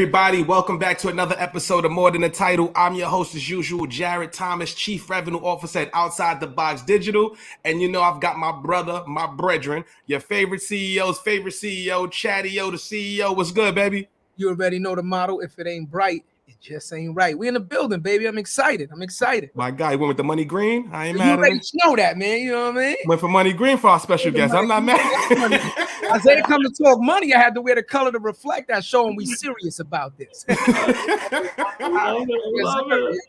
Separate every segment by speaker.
Speaker 1: everybody, welcome back to another episode of More Than a Title. I'm your host as usual, Jared Thomas, Chief Revenue Officer at Outside the Box Digital. And you know I've got my brother, my brethren, your favorite CEO's favorite CEO, Chatty-O, the CEO. What's good, baby?
Speaker 2: You already know the motto. If it ain't bright, it just ain't right. We in the building, baby. I'm excited.
Speaker 1: My guy, you went with the money green. I ain't
Speaker 2: you
Speaker 1: mad at
Speaker 2: already
Speaker 1: him.
Speaker 2: know that, man. You know what I mean?
Speaker 1: Went for money green for our special guest. I'm not mad.
Speaker 2: Isaiah come to talk money. I had to wear the color to reflect that, showing we serious about this.
Speaker 1: Love it.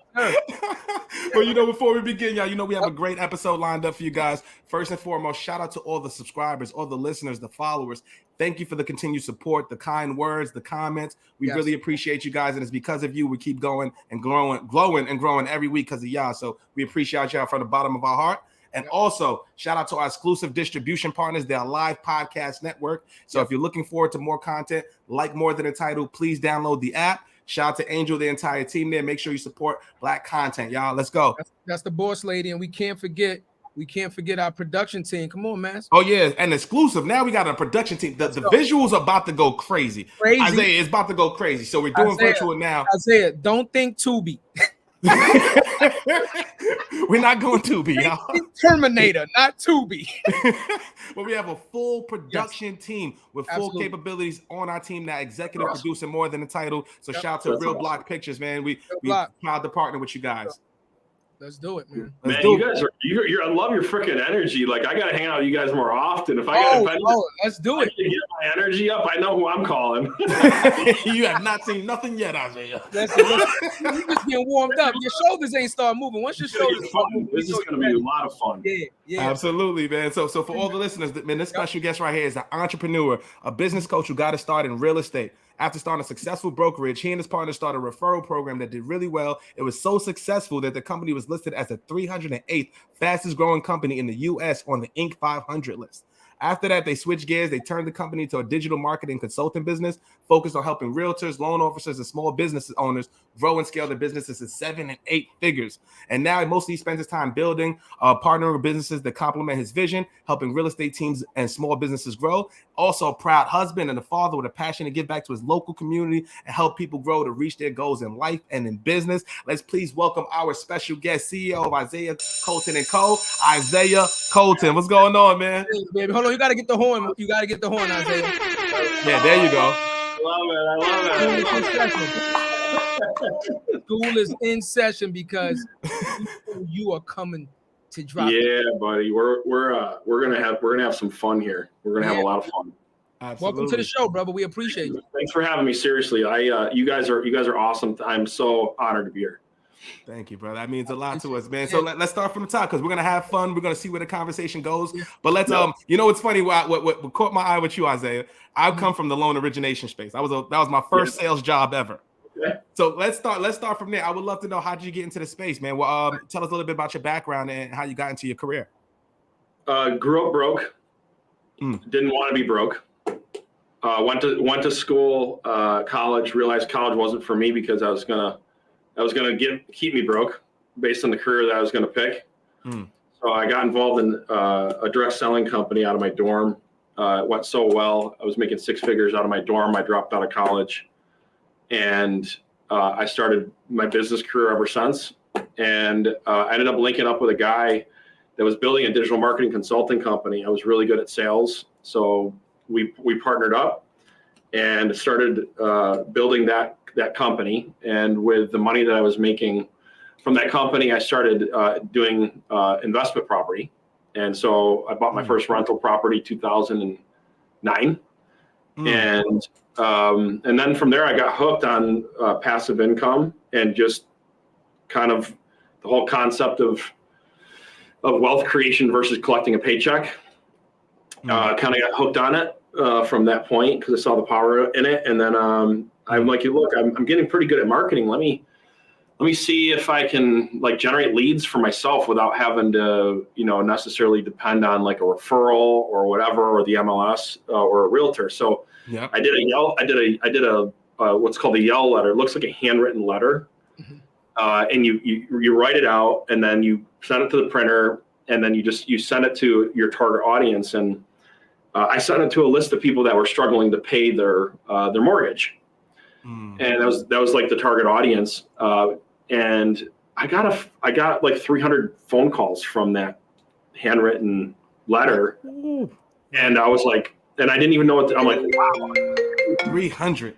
Speaker 1: Well, you know, before we begin, y'all, you know we have a great episode lined up for you guys. First and foremost, shout out to all the subscribers, all the listeners, the followers. Thank you for the continued support, the kind words, the comments. We really appreciate you guys, and it's because of you we keep going and glowing and growing every week because of y'all. So we appreciate y'all from the bottom of our heart. And also, shout out to our exclusive distribution partners, their live podcast network. So if you're looking forward to more content, like More Than a Title, please download the app. Shout out to Angel, the entire team there. Make sure you support Black content, y'all. Let's go.
Speaker 2: That's the boss lady, and we can't forget our production team. Come on, man.
Speaker 1: Oh, yeah, and exclusive. Now we got a production team. The visuals are about to go crazy. Isaiah is about to go crazy. So we're doing virtual now.
Speaker 2: Isaiah, don't think Tubi.
Speaker 1: We're not going Tubi, y'all.
Speaker 2: Terminator, not Tubi.
Speaker 1: But we have a full production team with full capabilities on our team now, executive producing More Than a Title. So shout out to Real Block Pictures, man. We proud to partner with you guys.
Speaker 2: Let's do it, man.
Speaker 3: You guys are I love your freaking energy. Like, I gotta hang out with you guys more often. If
Speaker 2: let's do it.
Speaker 3: To get my energy up, I know who I'm calling.
Speaker 1: You have not seen nothing yet, Isaiah.
Speaker 2: You just getting warmed up. Your shoulders ain't start moving. Once your shoulders start moving,
Speaker 3: this is gonna be a lot of fun.
Speaker 2: Yeah.
Speaker 1: Absolutely, man. So for all the listeners, man, this special guest right here is an entrepreneur, a business coach who got to start in real estate. After starting a successful brokerage, he and his partner started a referral program that did really well. It was so successful that the company was listed as the 308th fastest growing company in the U.S. on the Inc. 500 list. After that, they switched gears. They turned the company to a digital marketing consulting business focused on helping realtors, loan officers, and small business owners grow and scale their businesses to 7 and 8 figures. And now mostly he spends his time building, partnering with businesses that complement his vision, helping real estate teams and small businesses grow. Also a proud husband and a father with a passion to give back to his local community and help people grow to reach their goals in life and in business. Let's please welcome our special guest, CEO of Isaiah Colton Co, Isaiah Colton. What's going on, man?
Speaker 2: Hey, baby, hold on. You got to get the horn. You got to get the horn, Isaiah.
Speaker 1: Yeah, there you go.
Speaker 3: I love
Speaker 2: it. School is in session because you are coming to drop.
Speaker 3: Yeah, buddy. We're gonna have some fun here. We're gonna have a lot of fun.
Speaker 1: Absolutely.
Speaker 2: Welcome to the show, brother. We appreciate you.
Speaker 3: Thanks for having me. Seriously, you guys are awesome. I'm so honored to be here.
Speaker 1: Thank you, brother. That means a lot to us, man. So let's start from the top because we're gonna have fun. We're gonna see where the conversation goes. But let's you know, it's funny. What caught my eye with you, Isaiah? I've come from the loan origination space. That was my first sales job ever. Okay. So let's start from there. I would love to know, how did you get into the space, man? Well, tell us a little bit about your background and how you got into your career.
Speaker 3: Grew up broke. Didn't want to be broke. Went to school, college. Realized college wasn't for me because I was gonna keep me broke based on the career that I was gonna pick. So I got involved in a direct selling company out of my dorm. It went so well. I was making 6 figures out of my dorm. I dropped out of college, and I started my business career ever since. And I ended up linking up with a guy that was building a digital marketing consulting company. I was really good at sales, so we partnered up and started building that company. And with the money that I was making from that company, I started doing investment property. And so I bought my first rental property 2009. And then from there I got hooked on passive income and just kind of the whole concept of wealth creation versus collecting a paycheck. Kind of got hooked on it from that point because I saw the power in it. And then I'm like, look, I'm getting pretty good at marketing. Let me see if I can generate leads for myself without having to, necessarily depend on like a referral or whatever, or the MLS or a realtor. So I did a what's called a Yell letter. It looks like a handwritten letter. And you write it out and then you send it to the printer and then you send it to your target audience. And I sent it to a list of people that were struggling to pay their mortgage. and that was like the target audience. And I got like 300 phone calls from that handwritten letter, and I was like, and I didn't even know I'm like, wow,
Speaker 1: 300.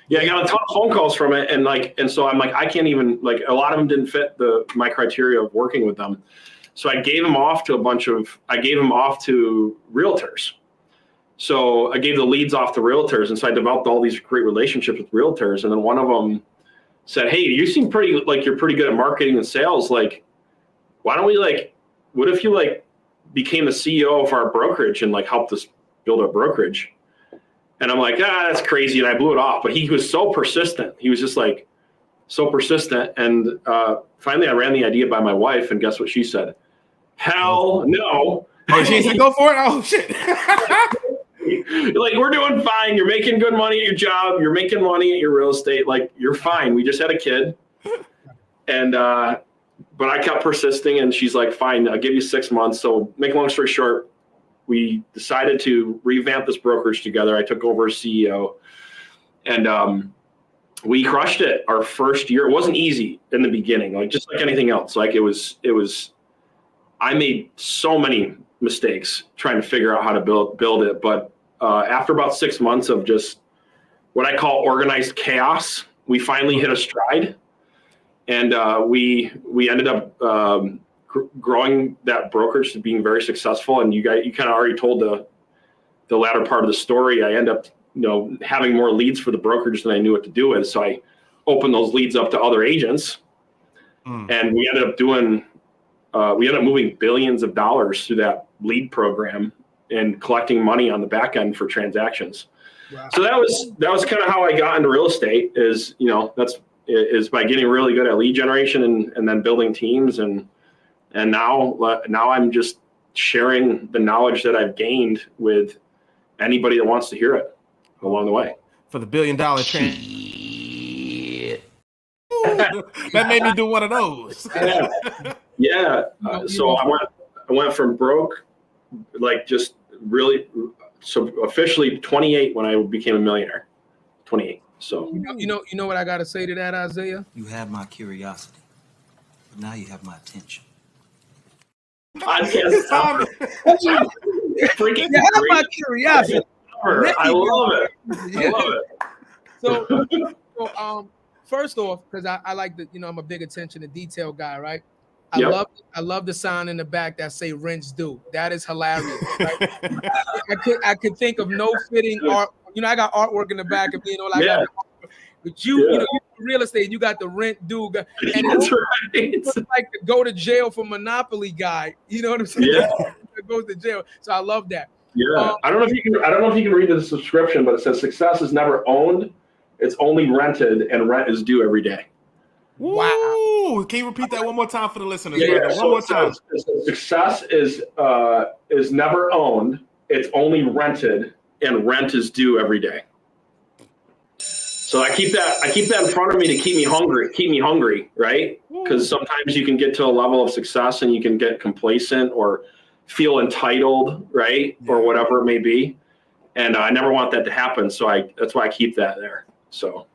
Speaker 3: Yeah, I got a ton of phone calls from it, and so I'm like, I can't even, like, a lot of them didn't fit my criteria of working with them. So I gave them off to realtors. So I gave the leads off to realtors, and so I developed all these great relationships with realtors. And then one of them said, "Hey, you seem you're pretty good at marketing and sales. Like, why don't we what if you became the CEO of our brokerage and helped us build a brokerage?" And I'm like, that's crazy. And I blew it off. But he was so persistent. He was just so persistent. And finally, I ran the idea by my wife. And guess what she said? Hell no.
Speaker 1: Oh, she said, go for it? Oh, shit.
Speaker 3: We're doing fine. You're making good money at your job. You're making money at your real estate. You're fine. We just had a kid. And, but I kept persisting. And she's like, fine, I'll give you 6 months. So make a long story short, we decided to revamp this brokerage together. I took over as CEO, and we crushed it our first year. It wasn't easy in the beginning, just like anything else. It was, I made so many mistakes trying to figure out how to build it. But after about 6 months of just what I call organized chaos, we finally hit a stride, and we ended up growing that brokerage to being very successful. And you kind of already told the latter part of the story. I end up, having more leads for the brokerage than I knew what to do with. So I opened those leads up to other agents, and we ended up moving billions of dollars through that lead program and collecting money on the back end for transactions. Wow. So that was kind of how I got into real estate. Is by getting really good at lead generation and then building teams. And now I'm just sharing the knowledge that I've gained with anybody that wants to hear it along the way.
Speaker 1: For the $1 billion trend. That made me do one of those.
Speaker 3: Yeah. So I went from broke, just really, so officially 28 when I became a millionaire. 28. So
Speaker 2: you know what I got to say to that, Isaiah?
Speaker 4: You have my curiosity, but now you have my attention.
Speaker 3: I can't stop it. Freaking
Speaker 2: you have my curiosity.
Speaker 3: I love it.
Speaker 2: So first off, because I like the, I'm a big attention to detail guy, right? I love the sign in the back that say rents due. That is hilarious. Right? I could think of no fitting art. I got artwork in the back of me, got but you real estate, you got the rent due, and it's like the go to jail for Monopoly guy. You know what I'm saying?
Speaker 3: Yeah.
Speaker 2: It goes to jail. So I love that.
Speaker 3: Yeah. I don't know if you can read the subscription, but it says success is never owned. It's only rented, and rent is due every day.
Speaker 1: Wow. Can you repeat that one more time for the listeners?
Speaker 3: Yeah.
Speaker 1: One more time.
Speaker 3: Success is never owned. It's only rented, and rent is due every day. So I keep that in front of me to keep me hungry, right? Because sometimes you can get to a level of success and you can get complacent or feel entitled, right? Yeah. Or whatever it may be. And I never want that to happen. So that's why I keep that there. So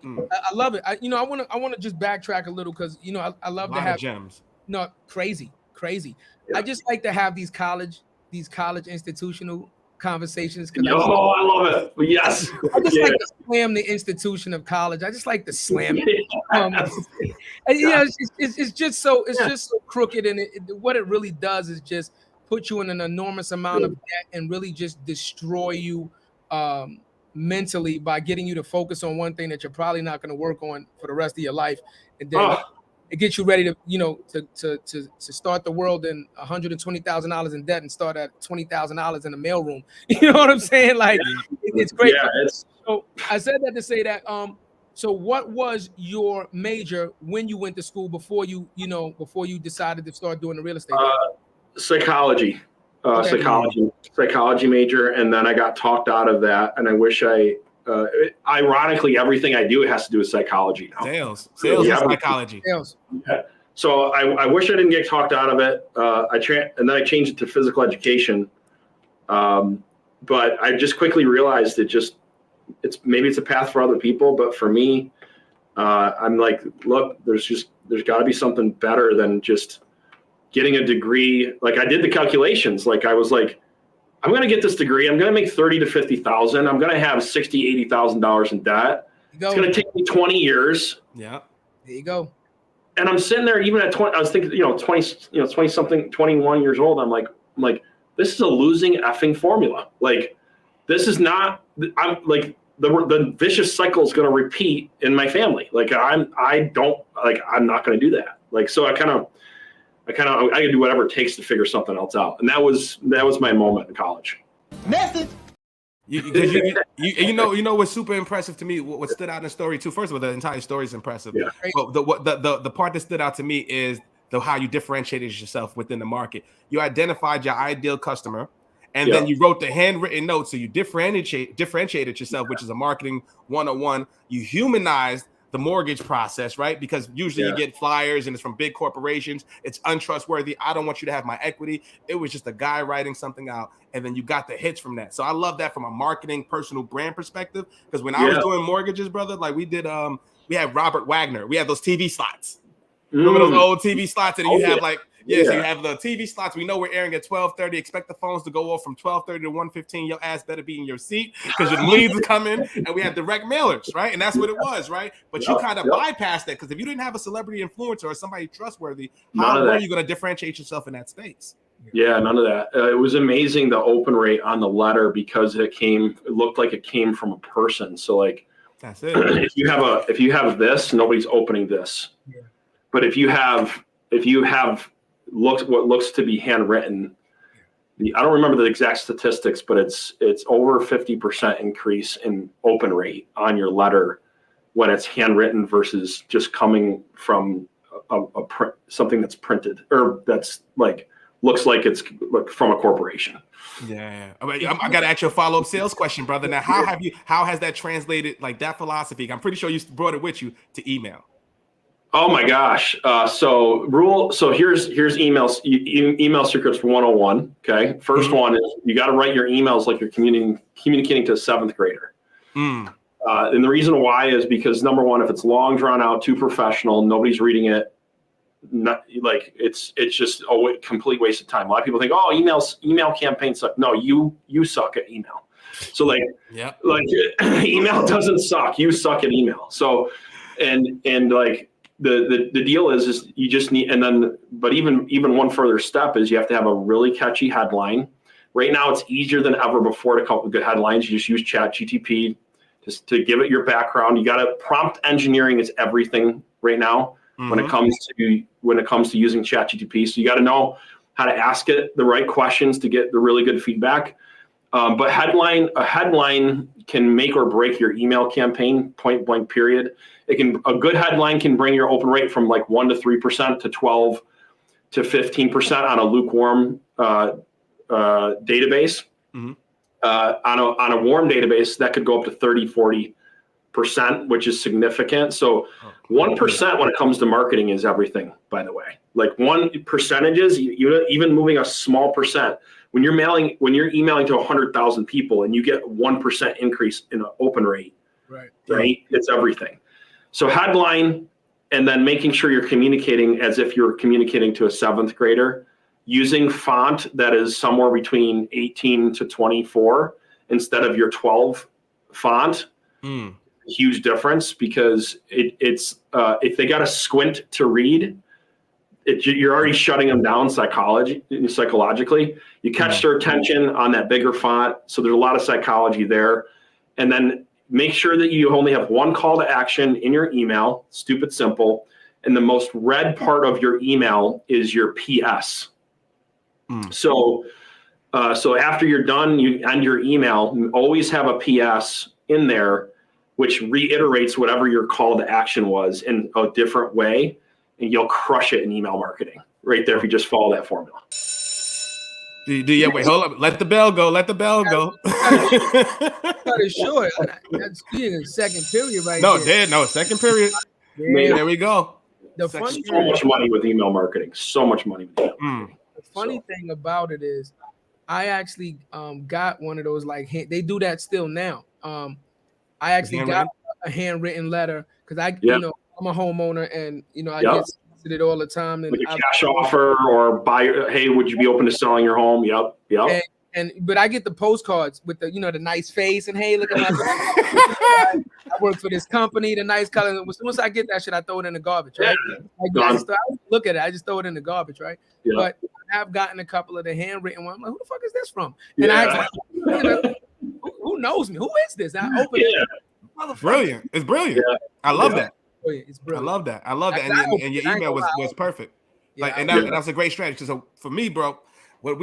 Speaker 2: I love it. I want to just backtrack a little because I love to have
Speaker 1: gems.
Speaker 2: No, crazy. Yeah. I just like to have these college institutional conversations.
Speaker 3: I love it. Yes.
Speaker 2: I just like to slam the institution of college. I just like to slam it. It's just so crooked, and what it really does is just put you in an enormous amount of debt and really just destroy you mentally by getting you to focus on one thing that you're probably not going to work on for the rest of your life, and then it gets you ready to to start the world in $120,000 in debt and start at $20,000 in the mailroom. You know what I'm saying? It's great.
Speaker 3: Yeah,
Speaker 2: so I said that to say that. So what was your major when you went to school before you decided to start doing the real estate?
Speaker 3: Psychology. Psychology major, and then I got talked out of that, and I wish ironically, everything I do has to do with psychology now.
Speaker 1: Sales and psychology.
Speaker 2: Sales.
Speaker 3: Yeah. So I wish I didn't get talked out of it. And then I changed it to physical education. But I just quickly realized maybe it's a path for other people, but for me, I'm like, look, there's got to be something better than just getting a degree. Like I did the calculations. Like I was like, I'm going to get this degree. I'm going to make 30 to 50,000. I'm going to have $60,000, $80,000 in debt. It's going to take me 20 years.
Speaker 2: Yeah. There you go.
Speaker 3: And I'm sitting there even at 20, I was thinking, 20 something, 21 years old. I'm like, this is a losing effing formula. Like, this is not, I'm like, the vicious cycle is going to repeat in my family. Like I'm not going to do that. Like, so I could do whatever it takes to figure something else out. And that was my moment in college.
Speaker 4: Message.
Speaker 1: You know what's super impressive to me, what stood out in the story too. First of all, the entire story is impressive.
Speaker 3: Yeah.
Speaker 1: But the part that stood out to me is how you differentiated yourself within the market. You identified your ideal customer, and then you wrote the handwritten note. So you differentiated yourself, which is a marketing 101. You humanized the mortgage process, right? Because usually you get flyers and it's from big corporations. It's untrustworthy. I don't want you to have my equity. It was just a guy writing something out, and then you got the hits from that. So I love that from a marketing, personal brand perspective. Because when I was doing mortgages, brother, like we did, we had Robert Wagner. We had those TV slots. Remember those old TV slots? And you have like, so you have the TV slots. We know we're airing at 12:30. Expect the phones to go off from 12:30 to 1:15. Your ass better be in your seat because your leads are coming. And we had direct mailers, right? And that's what it was, right? But you kind of bypassed that because if you didn't have a celebrity influencer or somebody trustworthy, how are you going to differentiate yourself in that space?
Speaker 3: Yeah, none of that. It was amazing, the open rate on the letter, because it looked like it came from a person. So like,
Speaker 1: that's it.
Speaker 3: If you have this, nobody's opening this. Yeah. But if you have what looks to be handwritten, I don't remember the exact statistics, but it's over 50% increase in open rate on your letter when it's handwritten versus just coming from something that's printed or that's like looks like it's from a corporation.
Speaker 1: Yeah, I got to ask you a follow-up sales question, brother. Now, how has that translated, like that philosophy? I'm pretty sure you brought it with you to email.
Speaker 3: Oh my gosh. So here's email secrets 101. Okay. First one is you got to write your emails like you're communicating to a seventh grader. And the reason why is because number one, if it's long, drawn out, too professional, nobody's reading it. It's just a complete waste of time. A lot of people think, oh, email campaigns suck. No, you suck at email. So email doesn't suck. You suck at email. So, and like, the deal is you just need, but even one further step is you have to have a really catchy headline. Right now, it's easier than ever before to come up with good headlines. You just use ChatGPT just to give it your background. You got to prompt engineering is everything right now when it comes to using ChatGPT. So you got to know how to ask it the right questions to get the really good feedback. But a headline can make or break your email campaign, point blank period. A good headline can bring your open rate from like 1 to 3% to 12 to 15% on a lukewarm database. On a warm database, that could go up to 30, 40%, which is significant. So 1% when it comes to marketing is everything, by the way. Like percentages, even moving a small percent. When you're emailing to 100,000 people and you get 1% increase in an open rate, right? It's everything. So headline, and then making sure you're communicating as if you're communicating to a seventh grader, using font that is somewhere between 18 to 24 instead of your 12 font. Huge difference, because it's if they got to squint to read, you're already shutting them down psychologically. You catch their attention on that bigger font. So there's a lot of psychology there. And then make sure that you only have one call to action in your email, stupid simple. And the most read part of your email is your PS. So after you're done, you end your email, always have a PS in there, which reiterates whatever your call to action was in a different way. And you'll crush it in email marketing right there if you just follow that formula.
Speaker 1: Wait, hold up. Let the bell go. Let the bell go.
Speaker 2: Cut it short. That's in second period right there.
Speaker 1: No, second period. There we go.
Speaker 2: So
Speaker 3: much money with email marketing. So much money with email marketing.
Speaker 2: The funny thing about it is I actually got one of those, like, they do that still now. I actually got a handwritten letter because you know, I'm a homeowner and, you know, I get solicited all the time. And
Speaker 3: like a cash offer or buy, hey, would you be open to selling your home? Yep.
Speaker 2: But I get the postcards with the, you know, the nice face and hey, look at my I work for this company, the nice color. As soon as I get that shit, I throw it in the garbage, right? I just look at it, I just throw it in the garbage, right? Yeah. But I've gotten a couple of the handwritten ones. I'm like, who the fuck is this from? And I who knows me? Who is this? And I open it.
Speaker 1: Brilliant. It's brilliant. Yeah. I love that.
Speaker 2: It's brilliant.
Speaker 1: I love that. I love that. And your email was perfect. Like, and that's a great strategy. So for me, bro, what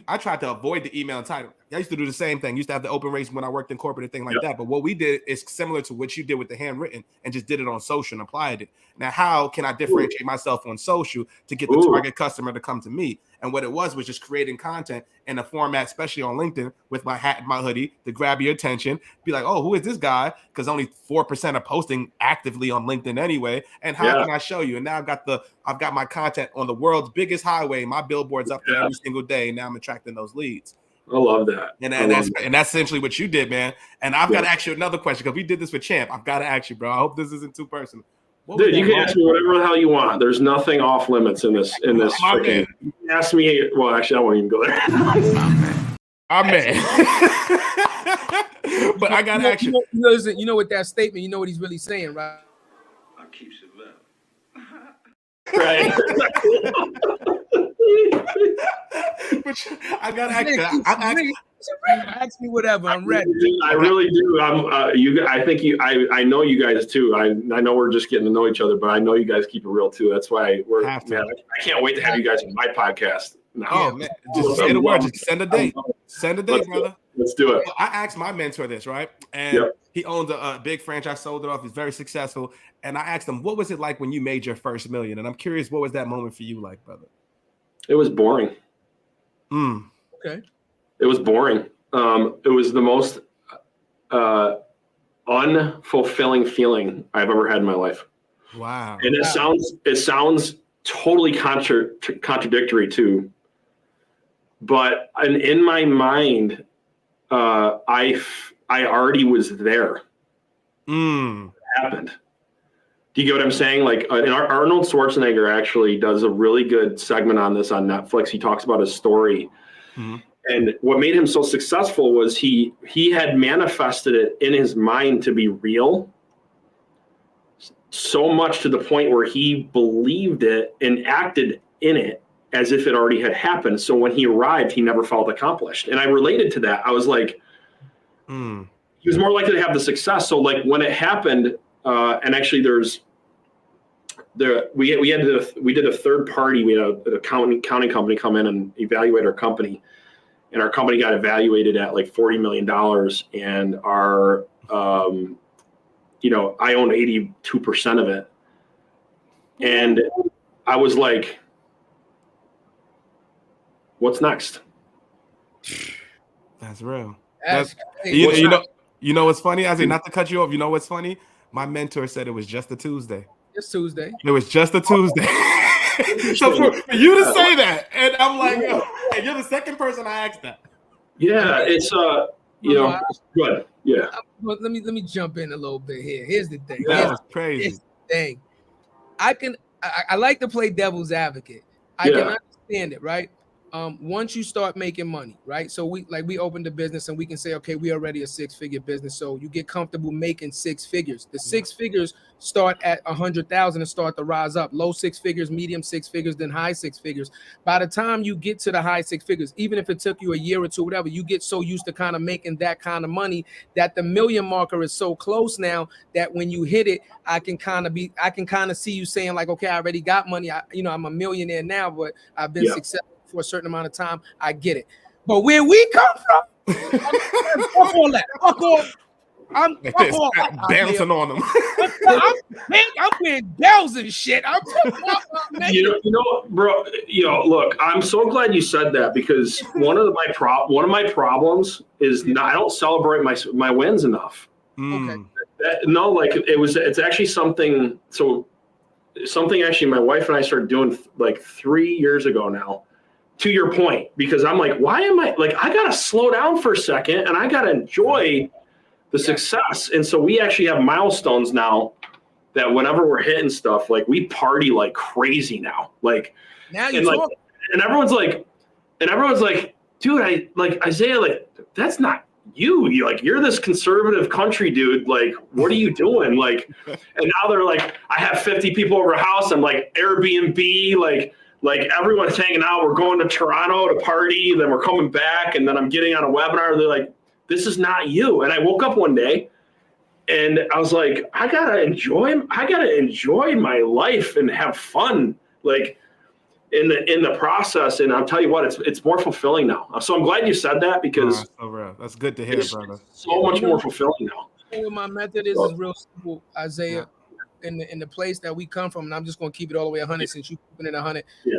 Speaker 1: I tried to avoid the email entirely. I used to do the same thing. Used to have the open race when I worked in corporate and things like that. But what we did is similar to what you did with the handwritten and just did it on social and applied it. Now, how can I differentiate myself on social to get the target customer to come to me? And what it was just creating content in a format, especially on LinkedIn, with my hat and my hoodie to grab your attention. Be like, oh, who is this guy? Because only 4% are posting actively on LinkedIn anyway. And how can I show you? And now I've got my content on the world's biggest highway. My billboard's up there every single day. Now I'm attracting those leads.
Speaker 3: I love that.
Speaker 1: And that's essentially what you did, man. And I've got to ask you another question because we did this with Champ. I've got to ask you, bro. I hope this isn't too personal.
Speaker 3: Dude, you can ask me whatever the hell you want. There's nothing off limits in this. You can ask me. Well, actually, I won't even go there.
Speaker 1: I'm mad. But I got to ask you.
Speaker 2: You know, with that statement, you know what he's really saying, right?
Speaker 5: I keep it love.
Speaker 3: Right.
Speaker 1: But I got to ask you.
Speaker 2: Ask me whatever. I'm ready.
Speaker 3: I really do. I know you guys too. I know we're just getting to know each other, but I know you guys keep it real too. That's why I can't wait to have you guys on my podcast. No.
Speaker 1: Oh man, just say the word. Just send a date. Send a date, brother.
Speaker 3: Let's do it.
Speaker 1: I asked my mentor this, right? And he owns a big franchise, sold it off. He's very successful. And I asked him, what was it like when you made your first $1 million? And I'm curious, what was that moment for you like, brother?
Speaker 3: It was boring.
Speaker 2: Okay.
Speaker 3: It was boring. It was the most unfulfilling feeling I've ever had in my life.
Speaker 1: Wow.
Speaker 3: And it sounds totally contradictory too. But in my mind, I already was there. It happened. Do you get what I'm saying? Like Arnold Schwarzenegger actually does a really good segment on this on Netflix. He talks about his story. And what made him so successful was he had manifested it in his mind to be real so much to the point where he believed it and acted in it as if it already had happened. So when he arrived, he never felt accomplished. And I related to that. I was like, he was more likely to have the success. So like when it happened, and actually we did a third party. We had an accounting company come in and evaluate our company. And our company got evaluated at like $40 million. And our, I owned 82% of it. And I was like, what's next?
Speaker 1: That's real.
Speaker 2: You
Speaker 1: know what's funny? I say not to cut you off. You know what's funny? My mentor said it was just a Tuesday.
Speaker 2: It's Tuesday.
Speaker 1: It was just a Tuesday. So for you to say that, and I'm like, hey, you're the second person I asked that.
Speaker 3: Yeah, it's good. Yeah.
Speaker 2: Let me jump in a little bit here. Here's the thing.
Speaker 1: That was crazy.
Speaker 2: Here's the thing. I like to play devil's advocate. I can understand it, right? Once you start making money, right? So we opened a business and we can say, okay, we already a 6-figure business. So you get comfortable making 6 figures. The 6 figures start at 100,000 and start to rise up. Low 6 figures, medium 6 figures, then high 6 figures. By the time you get to the high 6 figures, even if it took you a year or two, whatever, you get so used to kind of making that kind of money that the million marker is so close now that when you hit it, I can kind of see you saying like, okay, I already got money. I'm a millionaire now, but I've been successful for a certain amount of time. I get it. But where we come from, fuck all that. Fuck all. I'm
Speaker 1: bouncing on them.
Speaker 2: I'm paying bells and shit. I'm
Speaker 3: bro. Look, I'm so glad you said that because one of my problems is I don't celebrate my wins enough.
Speaker 2: Okay.
Speaker 3: It's actually something. So something actually my wife and I started doing like 3 years ago now. To your point, because I'm like, why am I like, I got to slow down for a second and I got to enjoy the success. And so we actually have milestones now that whenever we're hitting stuff, like we party like crazy now. Like,
Speaker 2: Now you
Speaker 3: and
Speaker 2: talk.
Speaker 3: like, and everyone's like, dude, I like Isaiah, like, that's not you. You're this conservative country dude. Like, what are you doing? Like, and now they're like, I have 50 people over a house. I'm like Airbnb, like everyone's hanging out. We're going to Toronto to party. Then we're coming back. And then I'm getting on a webinar. They're like, this is not you. And I woke up one day and I was like, I gotta enjoy my life and have fun. Like, in the process, and I'll tell you what, it's more fulfilling now. So I'm glad you said that because
Speaker 1: so real. That's good to hear, brother.
Speaker 3: So much more fulfilling now.
Speaker 2: What my method is real simple, Isaiah. In the place that we come from, and I'm just going to keep it all the way 100 since you're keeping it 100.
Speaker 3: Yeah.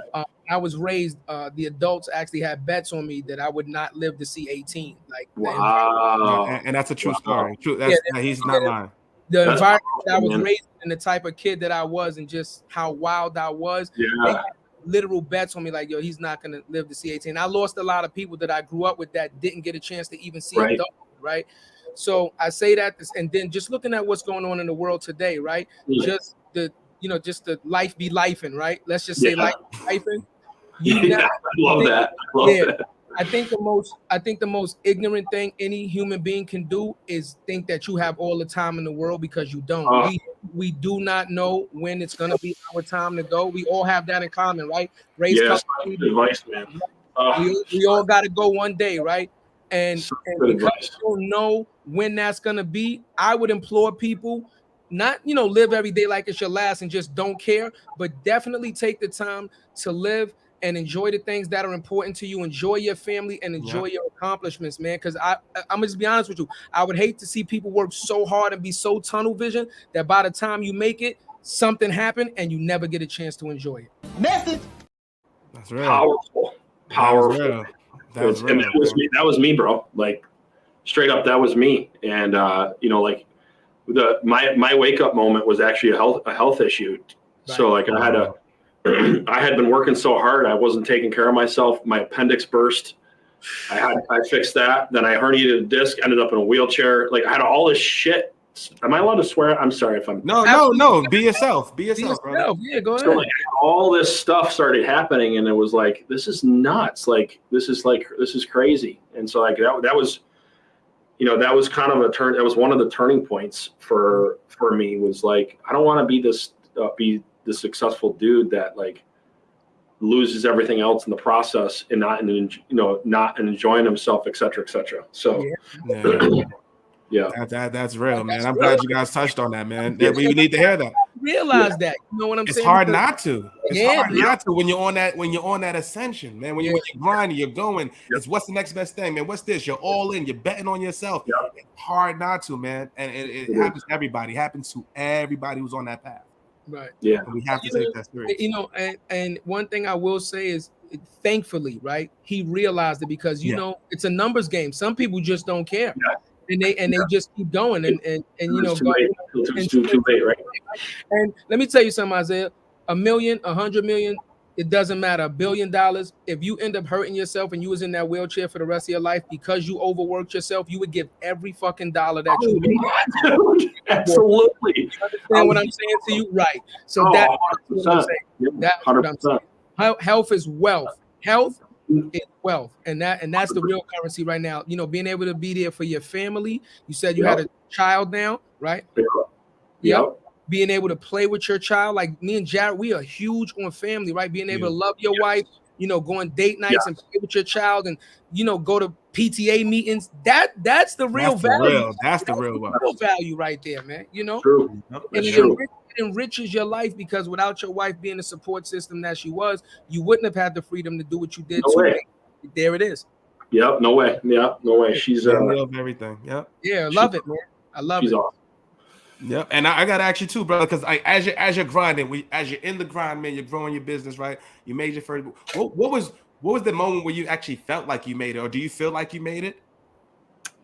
Speaker 2: I was raised. The adults actually had bets on me that I would not live to see 18. Like,
Speaker 3: wow,
Speaker 1: and that's a true story. True, he's not lying.
Speaker 2: The environment that I was raised in, the type of kid that I was, and just how wild I was. They had literal bets on me, like, yo, he's not gonna live to see 18. I lost a lot of people that I grew up with that didn't get a chance to even see adulthood, right? So I say that, and then just looking at what's going on in the world today, right? Just the life be lifing, right? Let's just say life lifing.
Speaker 3: I love that.
Speaker 2: I think the most ignorant thing any human being can do is think that you have all the time in the world, because you don't. We do not know when it's gonna be our time to go. We all have that in common, right? Race,
Speaker 3: advice, man.
Speaker 2: We all got to go one day, right? And because you don't know when that's gonna be, I would implore people not, live every day like it's your last and just don't care, but definitely take the time to live and enjoy the things that are important to you. Enjoy your family and enjoy your accomplishments, man. Because I'm gonna just be honest with you. I would hate to see people work so hard and be so tunnel vision that by the time you make it, something happened and you never get a chance to enjoy it.
Speaker 6: Message.
Speaker 1: That's real.
Speaker 3: Powerful.
Speaker 1: That's real.
Speaker 3: That was me, bro. Like, straight up, that was me. And like my wake up moment was actually a health issue. Right. So like I had been working so hard, I wasn't taking care of myself. My appendix burst. I fixed that. Then I herniated a disc, ended up in a wheelchair. Like, I had all this shit. Am I allowed to swear? I'm sorry if I'm.
Speaker 1: No. Be yourself. Be yourself, brother.
Speaker 2: Yeah, go ahead.
Speaker 3: So like, all this stuff started happening, and it was like, this is nuts. Like, this is crazy. And so like that was, that was kind of a turn. That was one of the turning points for me. Was like, I don't want to be the successful dude that like loses everything else in the process and not enjoying himself, et cetera, et cetera. So
Speaker 1: that's real, man. I'm glad you guys touched on that, man. We need to hear that.
Speaker 2: Realize that, you know what I'm saying?
Speaker 1: It's hard not to. It's hard not to when you're on that ascension, man. When you're grinding, you're going. It's what's the next best thing, man? What's this? You're all in. You're betting on yourself. It's hard not to, man. And it happens to everybody. It happens to everybody who's on that path.
Speaker 2: Right.
Speaker 1: Yeah. And we have to take that serious.
Speaker 2: And one thing I will say is, thankfully, right, he realized it, because it's a numbers game. Some people just don't care. Yeah. And they just keep going and
Speaker 3: it's too late, right?
Speaker 2: And let me tell you something, Isaiah. $1 million, 100 million, it doesn't matter. $1 billion. If you end up hurting yourself and you was in that wheelchair for the rest of your life because you overworked yourself, you would give every fucking dollar that you made.
Speaker 3: Absolutely.
Speaker 2: You understand what I'm saying to you? Right. So that's what I'm saying. That's what I'm saying. Health is wealth. Health is wealth, and that's the real currency right now. Being able to be there for your family. You said you had a child now, right? Yep. Being able to play with your child, like me and Jared, we are huge on family, right? Being able to love your wife, go on date nights and play with your child, and go to PTA meetings. That's the real value.
Speaker 1: That's the real
Speaker 2: value right there, man.
Speaker 3: True.
Speaker 2: And it enriches your life, because without your wife being the support system that she was, you wouldn't have had the freedom to do what you did. There it is.
Speaker 3: Yep. No way. Yeah. No way. She's
Speaker 1: love everything. Yep.
Speaker 2: Yeah. I love it, man. I love it.
Speaker 3: She's awesome.
Speaker 1: Yeah, and I got to ask you too, brother, because as you're grinding, as you're in the grind, man, you're growing your business, right? You made your first. What was the moment where you actually felt like you made it, or do you feel like you made it?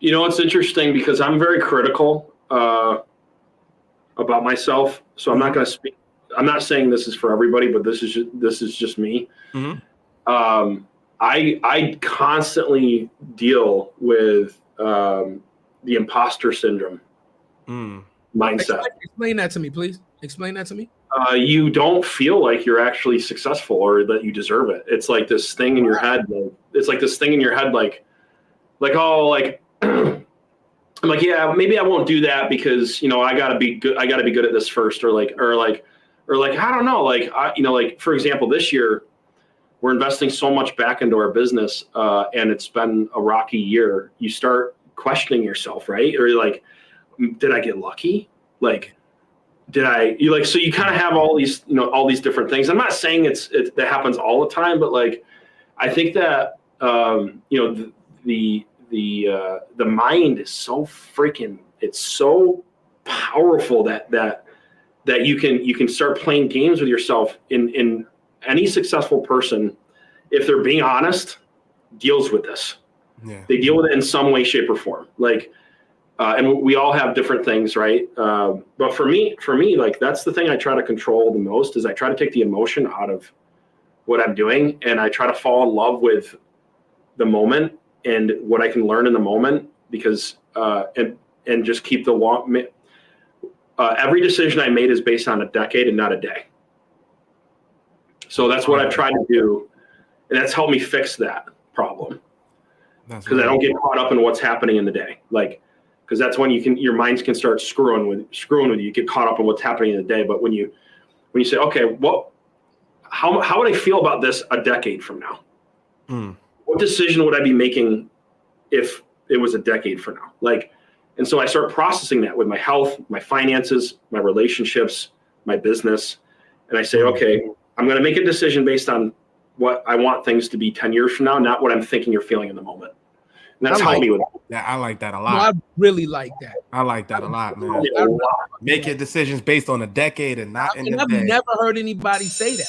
Speaker 3: It's interesting because I'm very critical about myself, so I'm not going to speak. I'm not saying this is for everybody, but this is just me. Mm-hmm. I constantly deal with the imposter syndrome mindset.
Speaker 2: Explain that to me, please. Explain that to me.
Speaker 3: You don't feel like you're actually successful or that you deserve it. It's like this thing in your head. I'm like, yeah, maybe I won't do that because, I gotta be good. I gotta be good at this first, or I don't know. For example, this year we're investing so much back into our business, and it's been a rocky year. You start questioning yourself, right? Or did I get lucky? So you kind of have all these different things. I'm not saying that happens all the time, but I think that, the mind is so it's so powerful that you can start playing games with yourself. In any successful person, if they're being honest, deals with this.
Speaker 1: Yeah.
Speaker 3: They deal with it in some way, shape, or form. And we all have different things, right? But for me, that's the thing I try to control the most, is I try to take the emotion out of what I'm doing, and I try to fall in love with the moment and what I can learn in the moment, because and just keep the long. Every decision I made is based on a decade and not a day. So that's what I've tried to do, and that's helped me fix that problem. Because I don't get caught up in what's happening in the day, because that's when your minds can start screwing with you. You get caught up in what's happening in the day. But when you say, okay, how would I feel about this a decade from now? What decision would I be making if it was a decade from now? And so I start processing that with my health, my finances, my relationships, my business. And I say, okay, I'm going to make a decision based on what I want things to be 10 years from now, not what I'm thinking or feeling in the moment. And that's helped me with
Speaker 1: that. I like that a
Speaker 2: No,
Speaker 1: lot.
Speaker 2: I really like that.
Speaker 1: I like that a lot, man. Make your decisions based on a decade and not in the
Speaker 2: I've
Speaker 1: day.
Speaker 2: never heard anybody say that.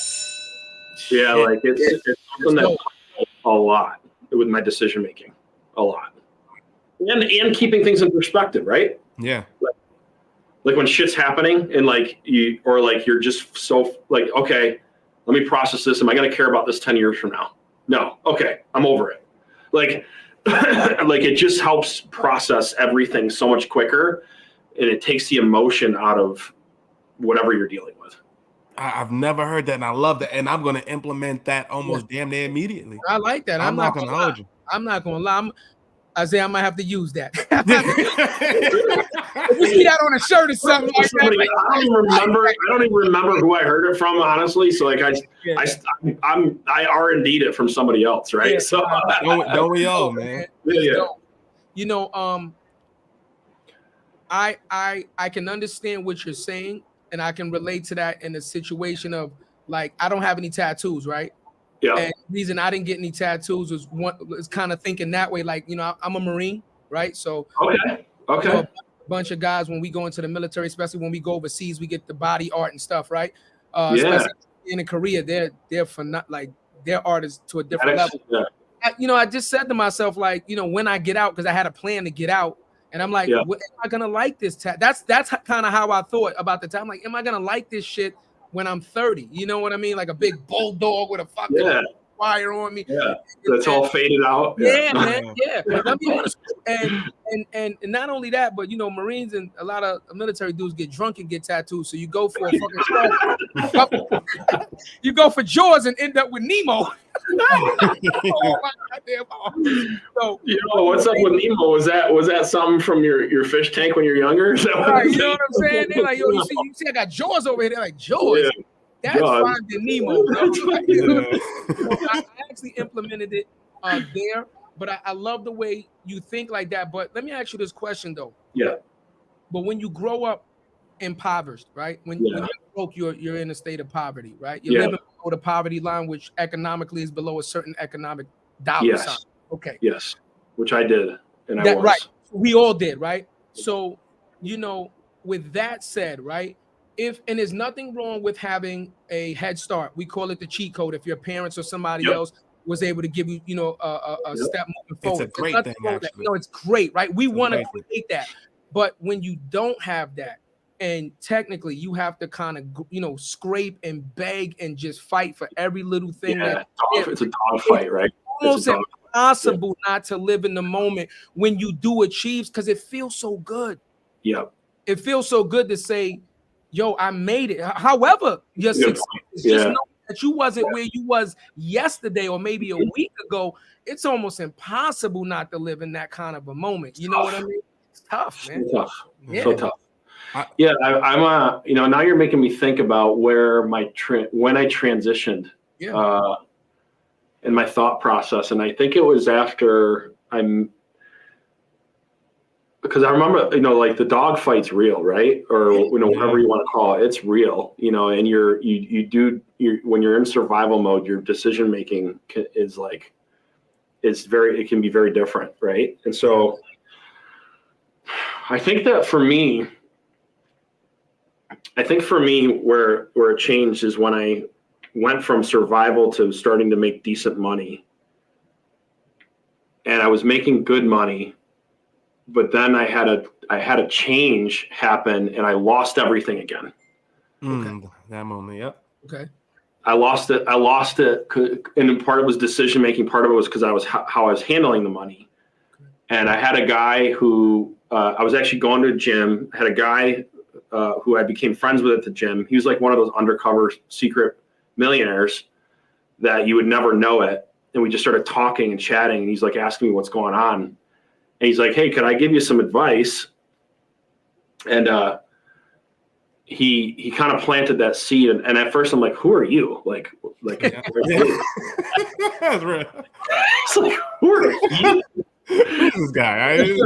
Speaker 3: Yeah, it's something that a lot with my decision making, a lot, and keeping things in perspective, right?
Speaker 1: Yeah.
Speaker 3: Like when shit's happening and you're just so okay, let me process this. Am I going to care about this 10 years from now? No. Okay, I'm over it. It just helps process everything so much quicker, and it takes the emotion out of whatever you're dealing with.
Speaker 1: I've never heard that, and I love that, and I'm going to implement that almost damn near immediately.
Speaker 2: I like that. I'm not going to hold you. I'm not going to lie. Isaiah, I might have to use that. If you see that on a shirt or something like that.
Speaker 3: I don't even remember who I heard it from, honestly. So I R&D'd it from somebody else, right?
Speaker 2: Yeah.
Speaker 3: So
Speaker 1: don't we all, man?
Speaker 3: Yeah.
Speaker 2: I can understand what you're saying, and I can relate to that in the situation of I don't have any tattoos, right?
Speaker 3: Yeah.
Speaker 2: And the reason I didn't get any tattoos was kind of thinking that way, I'm a Marine, right? So
Speaker 3: okay.
Speaker 2: A bunch of guys, when we go into the military, especially when we go overseas, we get the body art and stuff, right? Especially in Korea, they're for not their art is to a different level. Yeah. I just said to myself, when I get out, because I had a plan to get out, and I'm like, what, am I gonna like this? That's kind of how I thought about the time. Like, am I gonna like this shit when I'm 30? You know what I mean? Like a big bulldog with a fucking wire on me.
Speaker 3: Yeah, that's all faded out.
Speaker 2: Yeah, man. Yeah. Let me honest. And not only that, but Marines and a lot of military dudes get drunk and get tattoos. So you go for a fucking you go for Jaws and end up with Nemo. So,
Speaker 3: what's up with Nemo? Was that something from your fish tank when you're younger?
Speaker 2: Right, you know what I'm saying? They're like, yo, you see, I got Jaws over here. They're like, Jaws. Yeah. That's Finding Nemo. I actually implemented it there, but I love the way you think like that. But let me ask you this question though.
Speaker 3: Yeah.
Speaker 2: But when you grow up impoverished, right? When you're broke, you're in a state of poverty, right? You're living below the poverty line, which economically is below a certain economic dollar sign. Okay.
Speaker 3: Yes. Which I did, and I was.
Speaker 2: Right. We all did, right? So, with that said, right? And there's nothing wrong with having a head start. We call it the cheat code. If your parents or somebody else was able to give you, a step moving forward.
Speaker 1: It's a great thing, actually.
Speaker 2: It's great, right? We want to create that. But when you don't have that, and technically you have to kind of, scrape and beg and just fight for every little thing.
Speaker 3: It's a dog fight, right?
Speaker 2: impossible not to live in the moment when you do achieve, because it feels so good.
Speaker 3: Yep.
Speaker 2: It feels so good to say, yo, I made it. However, your success is just know that you wasn't where you was yesterday or maybe a week ago. It's almost impossible not to live in that kind of a moment. You know what I mean? It's tough, man.
Speaker 3: So tough.
Speaker 2: Yeah.
Speaker 3: So tough. I'm you know, now you're making me think about where when I transitioned in my thought process. And I think it was after because I remember, you know, like the dog fight's real, right? Or, you know, whatever you want to call it, it's real, you know, and when you're in survival mode, your decision making is like, it can be very different. Right. And so I think for me, where it changed is when I went from survival to starting to make decent money, and I was making good money, but then I had a change happen and I lost everything again.
Speaker 1: Okay. That moment. Yep.
Speaker 2: Okay.
Speaker 3: I lost it. And part of it was decision making. Part of it was because I was how I was handling the money. And I had a guy who I was actually going to a gym. I had a guy who I became friends with at the gym. He was like one of those undercover secret millionaires that you would never know it. And we just started talking and chatting. And he's like asking me what's going on. And he's like, hey, could I give you some advice? And he kind of planted that seed. And at first I'm like, who are you? Like
Speaker 1: That's right.
Speaker 3: It's like, who are you?
Speaker 1: Who's this guy?
Speaker 2: Who's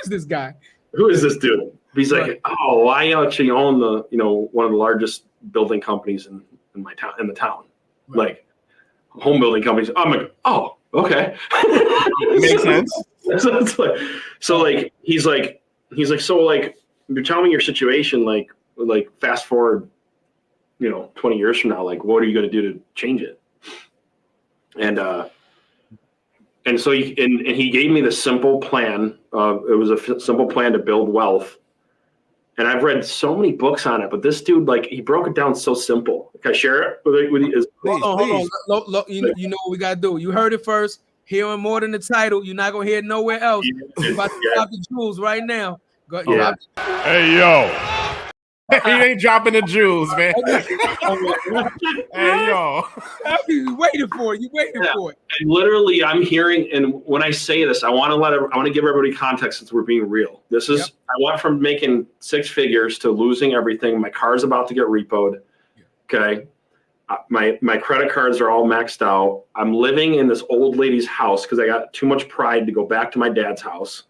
Speaker 2: this guy?
Speaker 3: Who is this dude? He's like, oh, I actually own one of the largest building companies in the town. Right. Like home building companies. I'm like, oh, okay.
Speaker 1: Makes sense.
Speaker 3: So he's like, so like, you're telling me your situation, like fast forward, 20 years from now, like, what are you going to do to change it? And so he gave me the simple plan. It was a simple plan to build wealth. And I've read so many books on it, but this dude, like, he broke it down so simple. Can I share it with you?
Speaker 2: Hold on. You know what we got to do. You heard it first. Hearing more than the title. You're not going to hear it nowhere else. You're about to drop the jewels right now.
Speaker 6: Hey, yo.
Speaker 1: He ain't dropping the jewels, man. Hey, yo.
Speaker 2: You waiting for it.
Speaker 3: And literally, I'm hearing, and when I say this, I want to give everybody context since we're being real. This is, I went from making 6 figures to losing everything. My car's about to get repoed. Okay. My credit cards are all maxed out. I'm living in this old lady's house because I got too much pride to go back to my dad's house.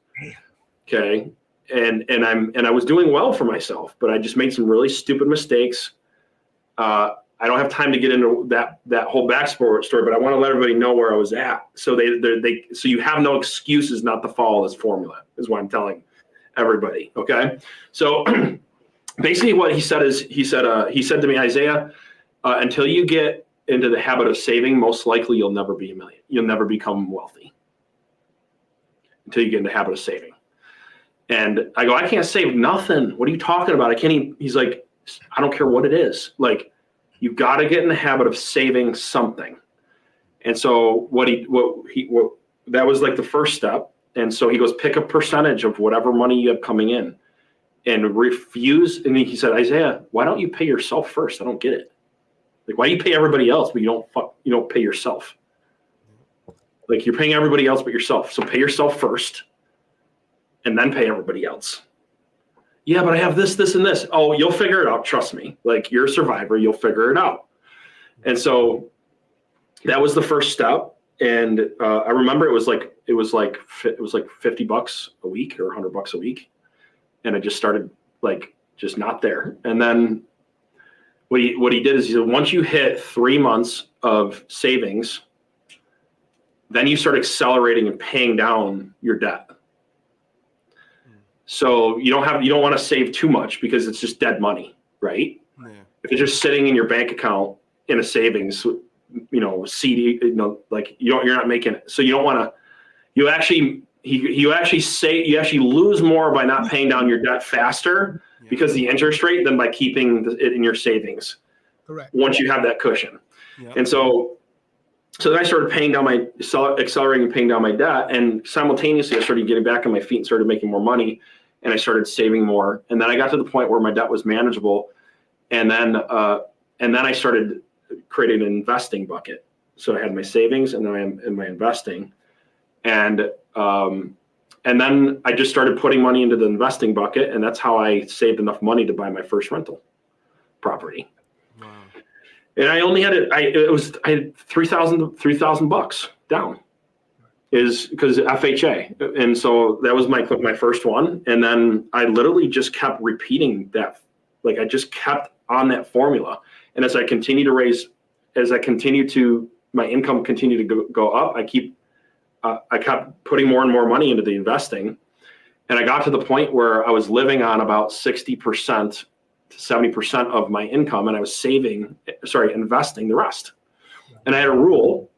Speaker 3: Okay. And I was doing well for myself, but I just made some really stupid mistakes. I don't have time to get into that whole backstory, but I want to let everybody know where I was at. So so you have no excuses not to follow this formula, is what I'm telling everybody. Okay. So basically what he said is, he said to me, Isaiah, until you get into the habit of saving, most likely you'll never be a million. You'll never become wealthy until you get in the habit of saving. And I go, I can't save nothing. What are you talking about? I can't even. He's like, I don't care what it is. Like, you got to get in the habit of saving something. And so that was like the first step. And so he goes, pick a percentage of whatever money you have coming in, and refuse. And he said, Isaiah, why don't you pay yourself first? I don't get it. Like, why do you pay everybody else, but you don't pay yourself? Like, you're paying everybody else but yourself. So pay yourself first, and then pay everybody else. Yeah, but I have this, and this. Oh, you'll figure it out. Trust me. Like, you're a survivor. You'll figure it out. And so that was the first step. And I remember it was like $50 a week or $100 a week. And I just started just not there. And then what he did is he said, once you hit 3 months of savings, then you start accelerating and paying down your debt. So you don't want to save too much because it's just dead money, right? Yeah. If it's just sitting in your bank account in a savings, CD, like you're not making it. So you don't want to. You actually lose more by not paying down your debt faster because the interest rate than by keeping it in your savings.
Speaker 2: Correct.
Speaker 3: Once you have that cushion, and so So then I started accelerating paying down my debt, and simultaneously I started getting back on my feet and started making more money, and I started saving more. And then I got to the point where my debt was manageable, and then I started creating an investing bucket. So I had my savings and then my investing, and then I just started putting money into the investing bucket, and that's how I saved enough money to buy my first rental property. Wow. And I only had I had $3,000 down, is because FHA, and so that was my first one. And then I literally just kept repeating that, like I just kept on that formula. And as I continue to my income continued to go up, I kept putting more and more money into the investing, and I got to the point where I was living on about 60% to 70% of my income, and I was investing the rest. And I had a rule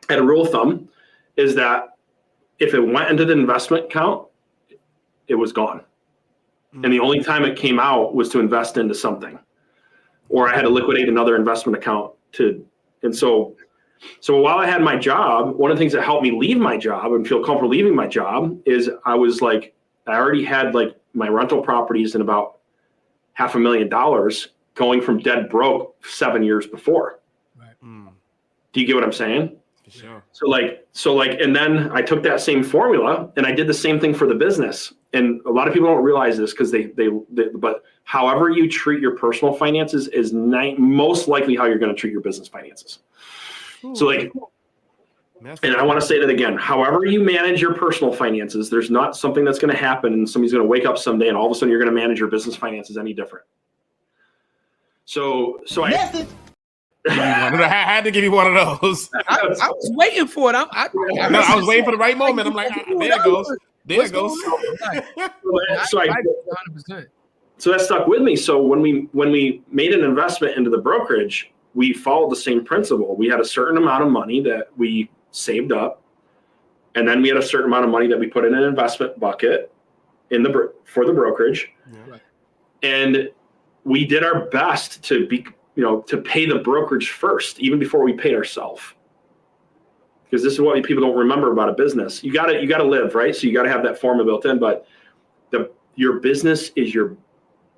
Speaker 3: of thumb is that if it went into the investment account, it was gone. And the only time it came out was to invest into something, or I had to liquidate another investment account so while I had my job, one of the things that helped me leave my job and feel comfortable leaving my job is I already had like my rental properties in about $500,000 going from dead broke 7 years before. Right. Do you get what I'm saying?
Speaker 1: Sure.
Speaker 3: So and then I took that same formula and I did the same thing for the business. And a lot of people don't realize this because but however you treat your personal finances is most likely how you're going to treat your business finances. Ooh. So and I want to say that again, however you manage your personal finances, there's not something that's going to happen and somebody's going to wake up someday and all of a sudden you're going to manage your business finances any different. So I
Speaker 1: had to give you one of those.
Speaker 2: I was waiting for it. I
Speaker 1: was waiting for the right moment. I'm like, there it goes. There it goes.
Speaker 3: So that stuck with me. So when we made an investment into the brokerage, we followed the same principle. We had a certain amount of money that we saved up, and then we had a certain amount of money that we put in an investment bucket for the brokerage. Yeah. And we did our best to pay the brokerage first, even before we paid ourselves. Because this is what people don't remember about a business. You gotta live, right? So you gotta have that formula built in, but your business is your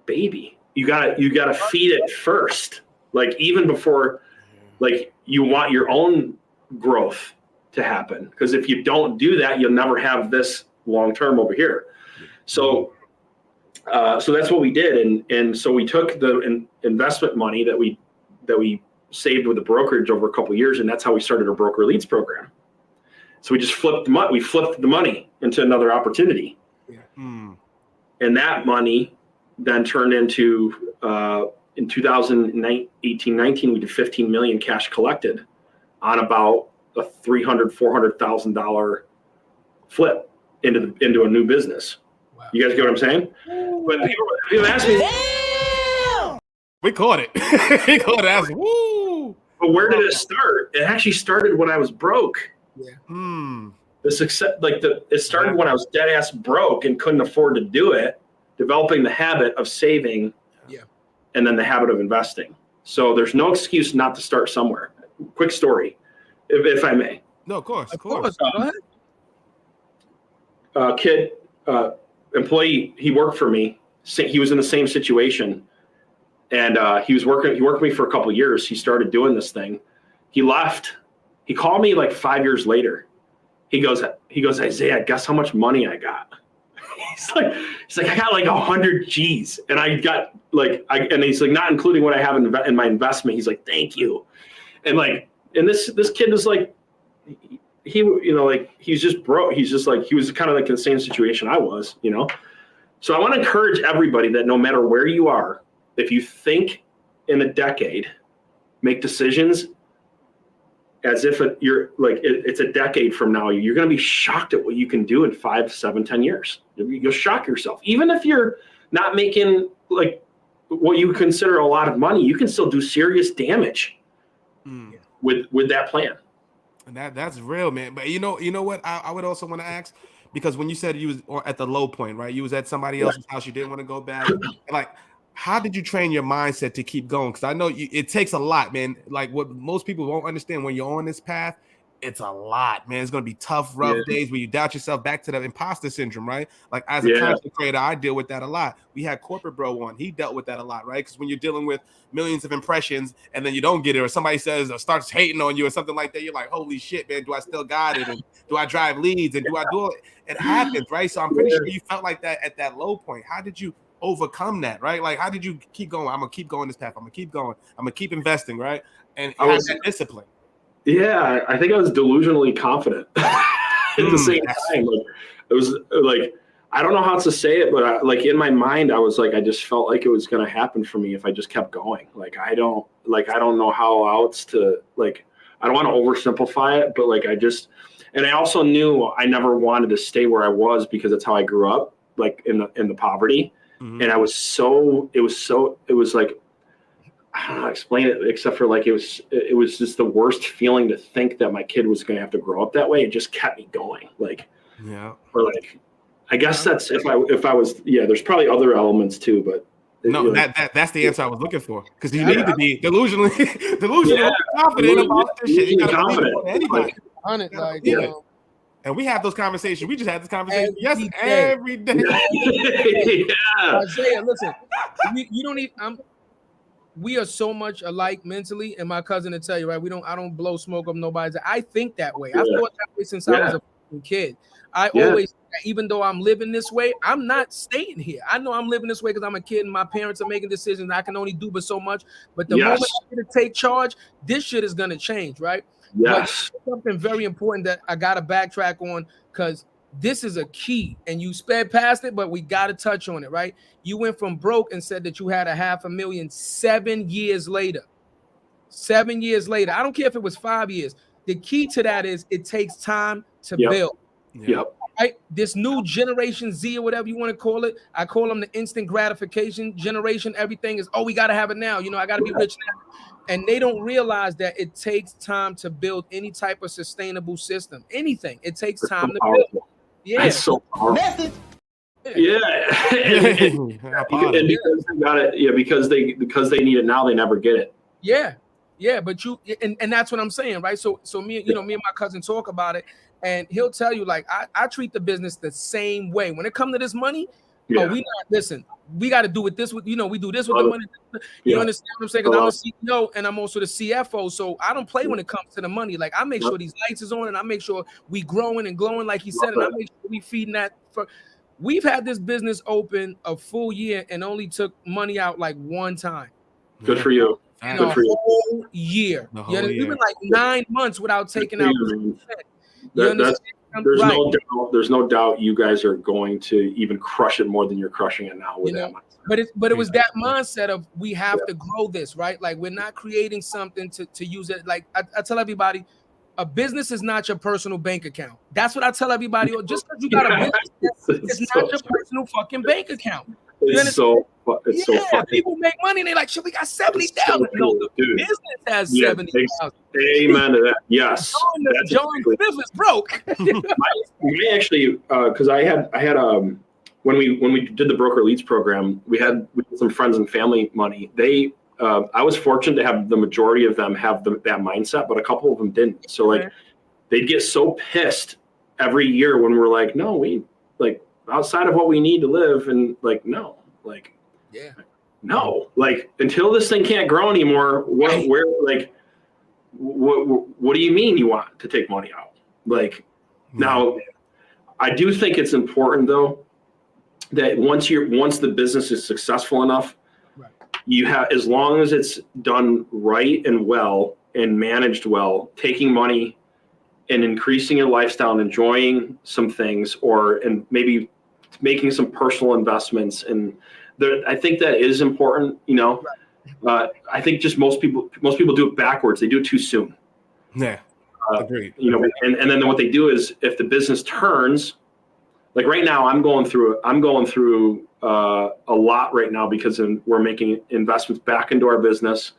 Speaker 3: baby. You gotta feed it first. Like even before, like you want your own growth to happen. Because if you don't do that, you'll never have this long term over here. So that's what we did, and so we took the investment money that we saved with the brokerage over a couple of years, and that's how we started our broker leads program. So we just flipped the money into another opportunity, and that money then turned into in 2018-19 we did 15 million cash collected on about a $300,000-$400,000 flip into a new business. Wow. You guys get what I'm saying? But people ask me,
Speaker 1: we caught it. We caught it. Woo!
Speaker 3: But where did it start? It actually started when I was broke.
Speaker 2: Yeah.
Speaker 3: The success, it started when I was dead ass broke and couldn't afford to do it. Developing the habit of saving, and then the habit of investing. So there's no excuse not to start somewhere. Quick story, if I may.
Speaker 1: No, of course.
Speaker 2: Go ahead.
Speaker 3: Kid, employee, he worked for me. He was in the same situation, and he worked with me for a couple of years. He started doing this thing. He left. He called me like 5 years later. He goes, Isaiah, guess how much money I got? He's like, I got like 100 G's, and I got and he's like, not including what I have in my investment. He's like, thank you, and this kid is like, he's just broke. He's just like, he was kind of like in the same situation I was, So I want to encourage everybody that no matter where you are, if you think in a decade, make decisions as if it's a decade from now. You're going to be shocked at what you can do in 5, 7, 10 years. You'll shock yourself. Even if you're not making like what you consider a lot of money, you can still do serious damage with that plan.
Speaker 1: And that's real, man. But you know what? I would also want to ask, because when you said you was at the low point, right? You was at somebody else's house, you didn't want to go back. Like, how did you train your mindset to keep going? Because I know it takes a lot, man. Like what most people won't understand when you're on this path, it's a lot, man. It's going to be tough, rough days where you doubt yourself, back to the imposter syndrome, right? Like as a content creator, I deal with that a lot. We had Corporate Bro on. He dealt with that a lot, right? Because when you're dealing with millions of impressions and then you don't get it, or somebody says or starts hating on you or something like that, you're like, holy shit, man, do I still got it? And do I drive leads? And do I do it? It happens, right? So I'm pretty sure you felt like that at that low point. How did you overcome that, right? Like, how did you keep going? I'm going to keep going this path. I'm going to keep going. I'm going to keep investing, right? And have that discipline.
Speaker 3: Yeah, I think I was delusionally confident at the same time. Like, it was like, I don't know how to say it, but like in my mind, I was like, I just felt like it was going to happen for me if I just kept going. Like, I don't know how else to, like, I don't want to oversimplify it, but like, and I also knew I never wanted to stay where I was because that's how I grew up, like in the poverty. And it was like, I don't know how to explain it except for like, it was just the worst feeling to think that my kid was going to have to grow up that way. It just kept me going. Like, or like, I guess that's if I was, there's probably other elements too, but
Speaker 1: no, that's the answer I was looking for. Because you need to be delusionally confident about this shit. You got to believe in anybody. And we have those conversations. We just had this conversation every day.
Speaker 2: Isaiah, listen, you don't need. We are so much alike mentally, and my cousin will tell you, right? I don't blow smoke up nobody's. I think that way. I thought that way since I was a kid. I always, even though I'm living this way, I'm not staying here. I know I'm living this way because I'm a kid and my parents are making decisions. I can only do but so much. But the moment I'm going to take charge, this shit is going to change, right?
Speaker 3: Yes.
Speaker 2: But something very important that I got to backtrack on, because this is a key, and you sped past it, but we got to touch on it, right? You went from broke and said that you had $500,000 7 years later. 7 years later. I don't care if it was 5 years. The key to that is it takes time to build. Right? This new generation Z or whatever you want to call it, I call them the instant gratification generation. Everything is, we got to have it now. I got to be rich now. And they don't realize that it takes time to build any type of sustainable system. Anything. It takes time to build. Yeah.
Speaker 3: That's so powerful. And because they got it, because they need it now, they never get it.
Speaker 2: But and that's what I'm saying, right? So me and my cousin talk about it, and he'll tell you, like, I treat the business the same way. When it comes to this money, we got to do it this with, we do this with the money. You understand what I'm saying? Because I'm a CEO and I'm also the CFO, so I don't play when it comes to the money. Like, I make sure these lights is on, and I make sure we growing and glowing, like he said, and I make sure we feeding that. We've had this business open a full year and only took money out like one time.
Speaker 3: Good for you.
Speaker 2: In a whole year. We've been like 9 months without taking out.
Speaker 3: There's no doubt you guys are going to even crush it more than you're crushing it now with that mindset.
Speaker 2: But it was that mindset of, we have to grow this, right? Like, we're not creating something to use it. Like I tell everybody, a business is not your personal bank account. That's what I tell everybody. Just because you got a business, it's not your personal fucking bank account.
Speaker 3: It's so funny.
Speaker 2: People make money and they're like, shit, we got 70,000. No, the business has 70,000.
Speaker 3: Amen to that. Yes.
Speaker 2: John Smith is broke.
Speaker 3: I actually, because I had when we did the broker leads program, we had some friends and family money. I was fortunate to have the majority of them have that mindset, but a couple of them didn't. So like, they'd get so pissed every year when we're like, no, we like outside of what we need to live, and like, no, like, no, like, until this thing can't grow anymore, what do you mean you want to take money out? Like, now, I do think it's important though that once the business is successful enough, you have, as long as it's done right and well and managed well, taking money and increasing your lifestyle and enjoying some things, and maybe making some personal investments. And I think that is important. I think just most people do it backwards. They do it too soon.
Speaker 1: Agreed.
Speaker 3: And then what they do is, if the business turns, like right now, I'm going through a lot right now because we're making investments back into our business.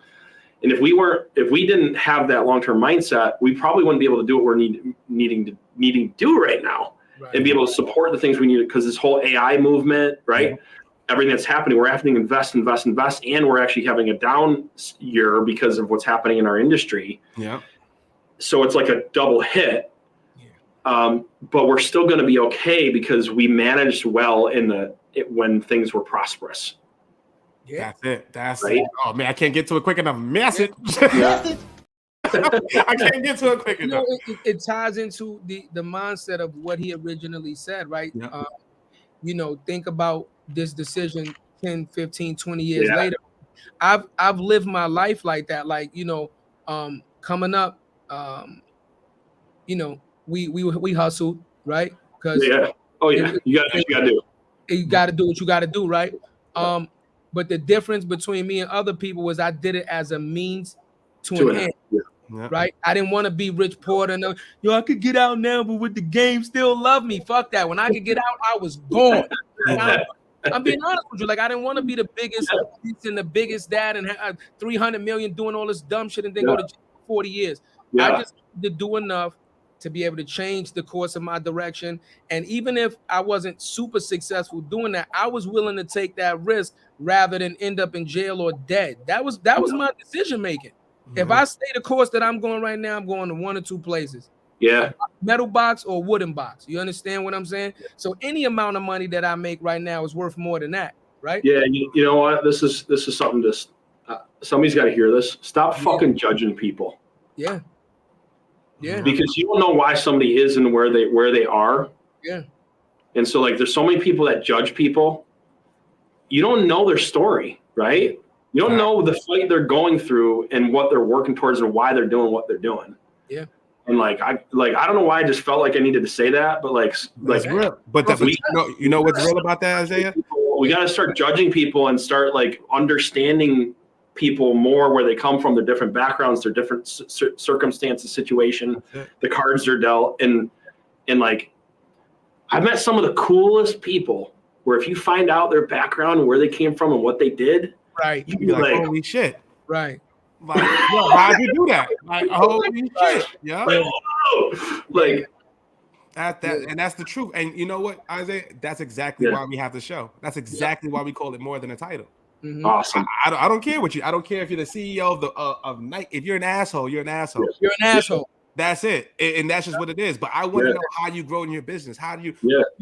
Speaker 3: And if we didn't have that long-term mindset, we probably wouldn't be able to do what we're needing to do right now, and be able to support the things we need, because this whole AI movement, right? everything that's happening, we're having to invest, and we're actually having a down year because of what's happening in our industry.
Speaker 1: Yeah.
Speaker 3: So it's like a double hit. But we're still going to be okay because we managed well when things were prosperous.
Speaker 1: Yeah. That's it. That's
Speaker 3: right.
Speaker 1: it. Oh man, I can't get to it quick enough. Message.
Speaker 3: Yeah.
Speaker 1: I can't get to it quick enough.
Speaker 2: It ties into the mindset of what he originally said, right?
Speaker 1: Yeah.
Speaker 2: Think about this decision 10, 15, 20 years later. I've lived my life like that. Like, coming up, we hustled, right? Because
Speaker 3: you gotta do.
Speaker 2: You gotta do what you gotta do, right? But the difference between me and other people was I did it as a means to an end.
Speaker 1: Yeah.
Speaker 2: Right? I didn't want to be Rich Porter. No, I could get out now, but would the game still love me? Fuck that. When I could get out, I was gone. I'm being honest with you. Like, I didn't want to be the biggest and the biggest dad and have 300 million doing all this dumb shit and then go to jail for 40 years. I just wanted to do enough to be able to change the course of my direction. And even if I wasn't super successful doing that, I was willing to take that risk rather than end up in jail or dead. That was my decision making. If I stay the course that I'm going right now, I'm going to one or two places.
Speaker 3: Yeah.
Speaker 2: Metal box or wooden box. You understand what I'm saying? So any amount of money that I make right now is worth more than that, right?
Speaker 3: Yeah. You know what? This is something somebody's got to hear this. Stop fucking judging people.
Speaker 2: Yeah. Yeah.
Speaker 3: Because you don't know why somebody is and where they are.
Speaker 2: Yeah.
Speaker 3: And so, like, there's so many people that judge people. You don't know their story, right? You don't know the fight they're going through and what they're working towards and why they're doing what they're doing.
Speaker 2: Yeah.
Speaker 3: And I don't know why I just felt like I needed to say that, but
Speaker 1: that's real. But you know what's real about that, Isaiah?
Speaker 3: We got to start judging people and start understanding people more, where they come from, their different backgrounds, their different circumstances, situation, the cards they're dealt, and I've met some of the coolest people where if you find out their background and where they came from and what they did.
Speaker 2: Right.
Speaker 1: You'd be like, holy shit.
Speaker 2: Right.
Speaker 1: Like, yo, how'd you do that? Like, holy shit. Yeah. And that's the truth. And you know what, Isaiah? That's exactly why we have the show. That's exactly why we call it more than a title.
Speaker 2: Mm-hmm.
Speaker 3: Awesome.
Speaker 1: I don't care what you. I don't care if you're the CEO of Nike. If you're an asshole, you're an asshole.
Speaker 2: You're an asshole.
Speaker 1: That's it, and that's just what it is. But I want to know how you grow in your business. How do you?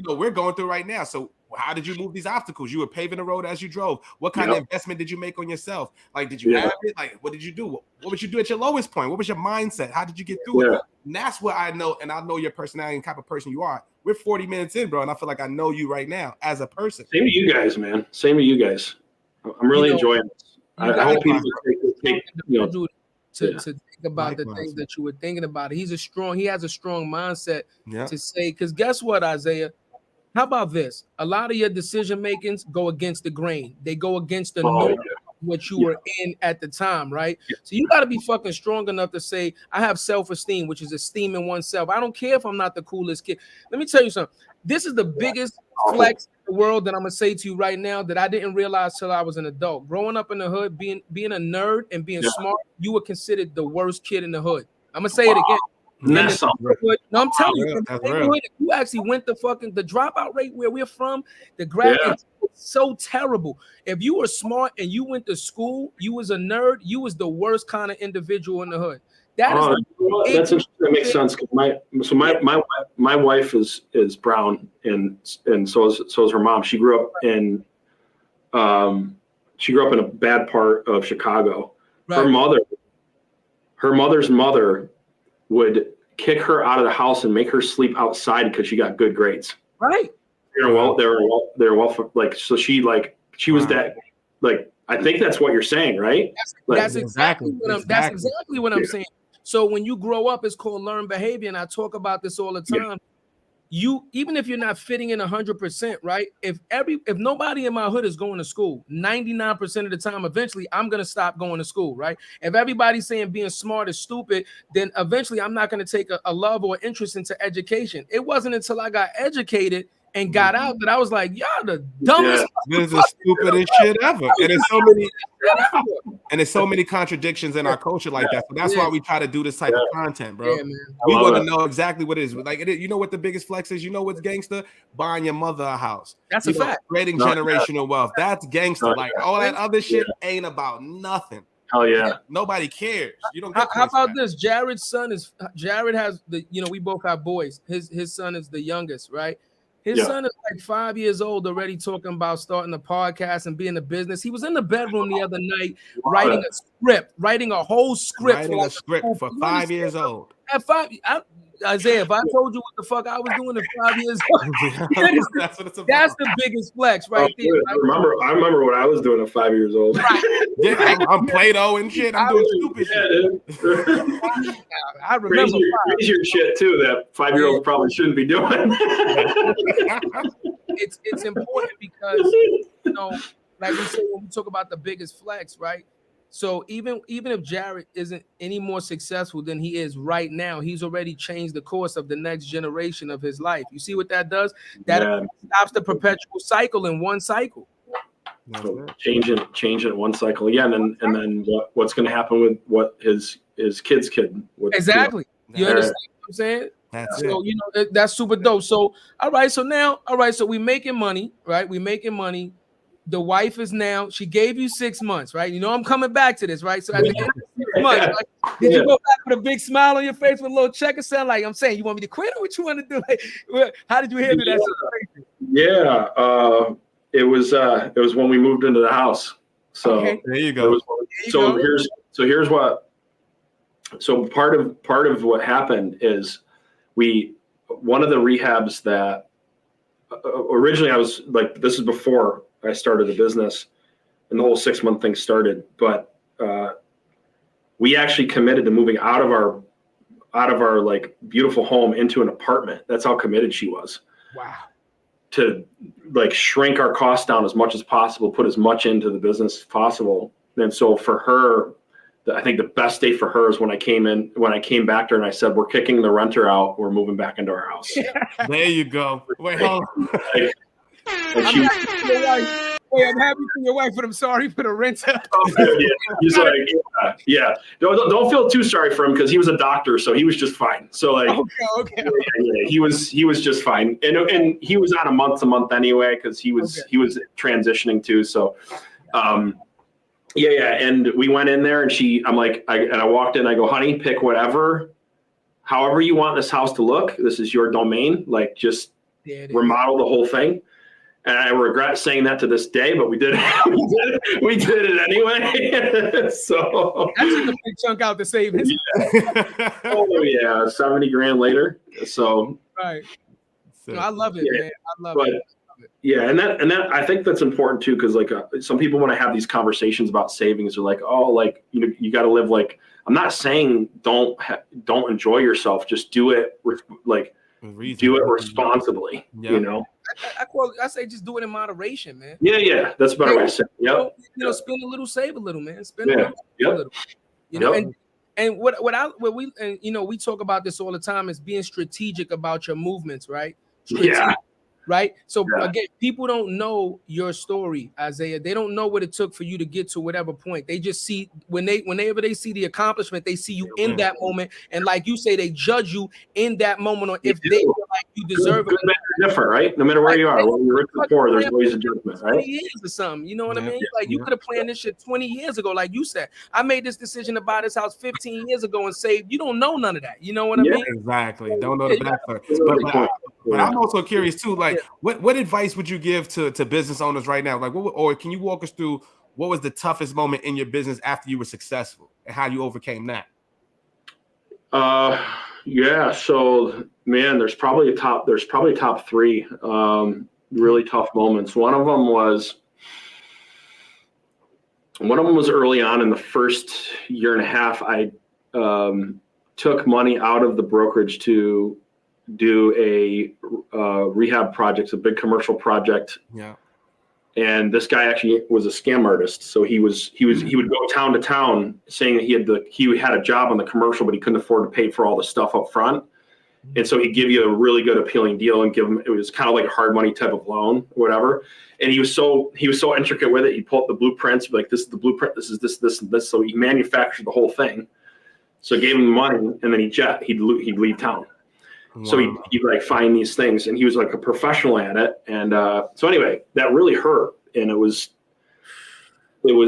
Speaker 1: We're going through right now. So how did you move these obstacles? You were paving the road as you drove. What kind of investment did you make on yourself? Like, did you have it? Like, what did you do? What would you do at your lowest point? What was your mindset? How did you get through it? And that's what I know, and I know your personality and type of person you are. We're 40 minutes in, bro, and I feel like I know you right now as a person.
Speaker 3: Same to you guys, man. Same to you guys. I'm really enjoying this. I hope people take
Speaker 2: to think about the things that you were thinking about. He has a strong mindset to say, because guess what, Isaiah? How about this? A lot of your decision makings go against the grain. They go against the norm of what you were in at the time, right? So you got to be fucking strong enough to say, I have self-esteem, which is esteem in oneself. I don't care if I'm not the coolest kid. Let me tell you something. This is the biggest flex in the world that I'm gonna say to you right now that I didn't realize till I was an adult. Growing up in the hood, being a nerd and being smart, you were considered the worst kid in the hood. I'm gonna say it again. No, I'm telling you, in the neighborhood, if you actually went the dropout rate where we're from, the grad is so terrible. If you were smart and you went to school, you was a nerd, you was the worst kind of individual in the hood. That
Speaker 3: makes sense. My wife is brown and so is her mom. She grew up in a bad part of Chicago. Right. Her mother's mother would kick her out of the house and make her sleep outside because she got good grades.
Speaker 2: Right.
Speaker 3: They're well like, so she was that, like, I think that's what you're saying, right?
Speaker 2: That's exactly what I'm saying. So when you grow up, it's called learned behavior, and I talk about this all the time. You, even if you're not fitting in 100%, right? If nobody in my hood is going to school, 99% of the time, eventually I'm gonna stop going to school, right? If everybody's saying being smart is stupid, then eventually I'm not gonna take a love or interest into education. It wasn't until I got educated and got out that I was like, y'all the dumbest.
Speaker 1: This is the stupidest shit ever. And there's so many contradictions in our culture like that. So that's why we try to do this type of content, bro.
Speaker 2: Yeah, man.
Speaker 1: We want to know exactly what it is. Like, you know what the biggest flex is? You know what's gangster? Buying your mother a house.
Speaker 2: That's a fact.
Speaker 1: Creating generational wealth. That's gangster. Like all that other shit ain't about nothing.
Speaker 3: Hell yeah.
Speaker 1: Nobody cares. You don't.
Speaker 2: How about this? Jared has the. We both have boys. His son is the youngest, right? His son is like 5 years old already, talking about starting a podcast and being a business. He was in the bedroom the other night writing a whole script.
Speaker 1: For 5 years old.
Speaker 2: At 5, Isaiah, if I told you what the fuck I was doing at 5 years old, that's what it's about. That's the biggest flex right there. Right?
Speaker 3: I remember what I was doing at 5 years old.
Speaker 2: Right.
Speaker 1: Yeah, I'm Play-Doh and shit. I'm doing stupid shit.
Speaker 2: I remember
Speaker 3: crazier shit too that 5-year-olds probably shouldn't be doing.
Speaker 2: It's important because like we say when we talk about the biggest flex, right? So even if Jared isn't any more successful than he is right now, he's already changed the course of the next generation of his life. You see what that does? That stops the perpetual cycle in one cycle.
Speaker 3: So change it one cycle, and then what's going to happen with what his kid's kid?
Speaker 2: Exactly. You understand what I'm saying? So that's super dope. So so we making money, right? We making money. The wife is now, she gave you 6 months, right? I'm coming back to this, right? So at the end of 6 months, like, did you go back with a big smile on your face with a little checker sound? Like I'm saying, you want me to quit or what you want to do? Like, how did you handle that situation?
Speaker 3: Yeah, it was when we moved into the house. So
Speaker 1: there you go.
Speaker 3: Here's what. So part of what happened is one of the rehabs that originally I was like, this is before I started the business and the whole 6 month thing started, but we actually committed to moving out of our like beautiful home into an apartment. That's how committed she was.
Speaker 2: Wow.
Speaker 3: To like shrink our costs down as much as possible, put as much into the business as possible. And so for her, I think the best day for her is when I came back to her and I said, we're kicking the renter out. We're moving back into our house.
Speaker 1: There you go. Wait, hold on.
Speaker 2: I'm happy for your wife, but I'm sorry for the renter.
Speaker 3: He's like, yeah. Don't feel too sorry for him because he was a doctor, so he was just fine. So like,
Speaker 2: okay.
Speaker 3: He was just fine, and he was on a month to month anyway because he was transitioning too. So, and we went in there, and I walked in. I go, honey, pick however you want this house to look. This is your domain. Like, just remodel the whole thing. And I regret saying that to this day, but we did it. We did it anyway. So
Speaker 2: that's a big chunk out to save his.
Speaker 3: Oh yeah, $70,000 later. So
Speaker 2: right. No, I love it, man. I love it.
Speaker 3: Yeah, and that I think that's important too, because like some people want to have these conversations about savings, are like, oh, like you got to live like. I'm not saying don't enjoy yourself. Just do it with like. Do it responsibly,
Speaker 2: I say just do it in moderation, man.
Speaker 3: Yeah, that's a better way to say it. Yep.
Speaker 2: Spend a little, save a little, man. Spend a little, save a little. And we talk about this all the time is being strategic about your movements, right? Right. So again, people don't know your story, Isaiah. They don't know what it took for you to get to whatever point. They just see whenever they see the accomplishment, they see you in that moment. And like you say, they judge you in that moment, or if they feel like you deserve it.
Speaker 3: Different, right? No matter where you are, whether you're rich or poor, there's always a judgment, right?
Speaker 2: 20 years or something. You know what I mean? Like you could have planned this shit 20 years ago. Like you said, I made this decision to buy this house 15 years ago and saved. You don't know none of that. You know what I mean?
Speaker 1: Exactly. Don't know the backstory. But I'm also curious too, like what advice would you give to business owners right now? Like, or can you walk us through what was the toughest moment in your business after you were successful and how you overcame that?
Speaker 3: So man, there's probably top three really tough moments. One of them was early on in the first year and a half. I took money out of the brokerage to do a rehab project, a big commercial project. Yeah. And this guy actually was a scam artist. So he would go town to town saying that he had a job on the commercial, but he couldn't afford to pay for all the stuff up front. And so he'd give you a really good appealing deal and give him, it was kind of like a hard money type of loan, whatever. And he was so intricate with it. He'd pull up the blueprints, like, this is the blueprint, this is this and this. So he manufactured the whole thing. So he gave him money, and then he'd leave town. Wow. So he'd like find these things, and he was like a professional at it. And so anyway, that really hurt. And it was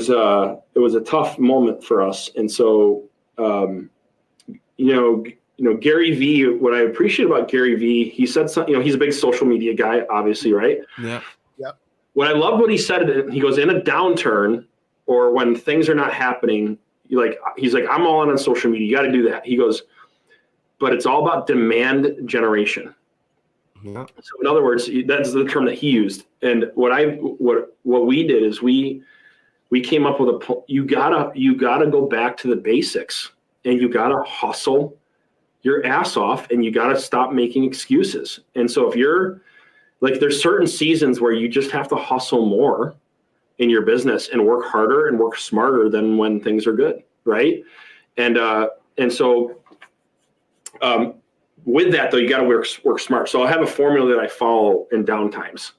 Speaker 3: a tough moment for us. And so, Gary V, what I appreciate about Gary V, he said something, he's a big social media guy, obviously, right?
Speaker 1: Yeah.
Speaker 3: Yeah. What I love what he said, he goes, in a downturn or when things are not happening, he's like, I'm all in on social media. You got to do that. He goes, but it's all about demand generation. Yeah. So in other words, that's the term that he used. And what we did is we came up with you gotta go back to the basics, and you gotta hustle your ass off, and you gotta stop making excuses. And so if you're like, there's certain seasons where you just have to hustle more in your business and work harder and work smarter than when things are good, right? And so with that though, you gotta work smart. So I have a formula that I follow in downtimes.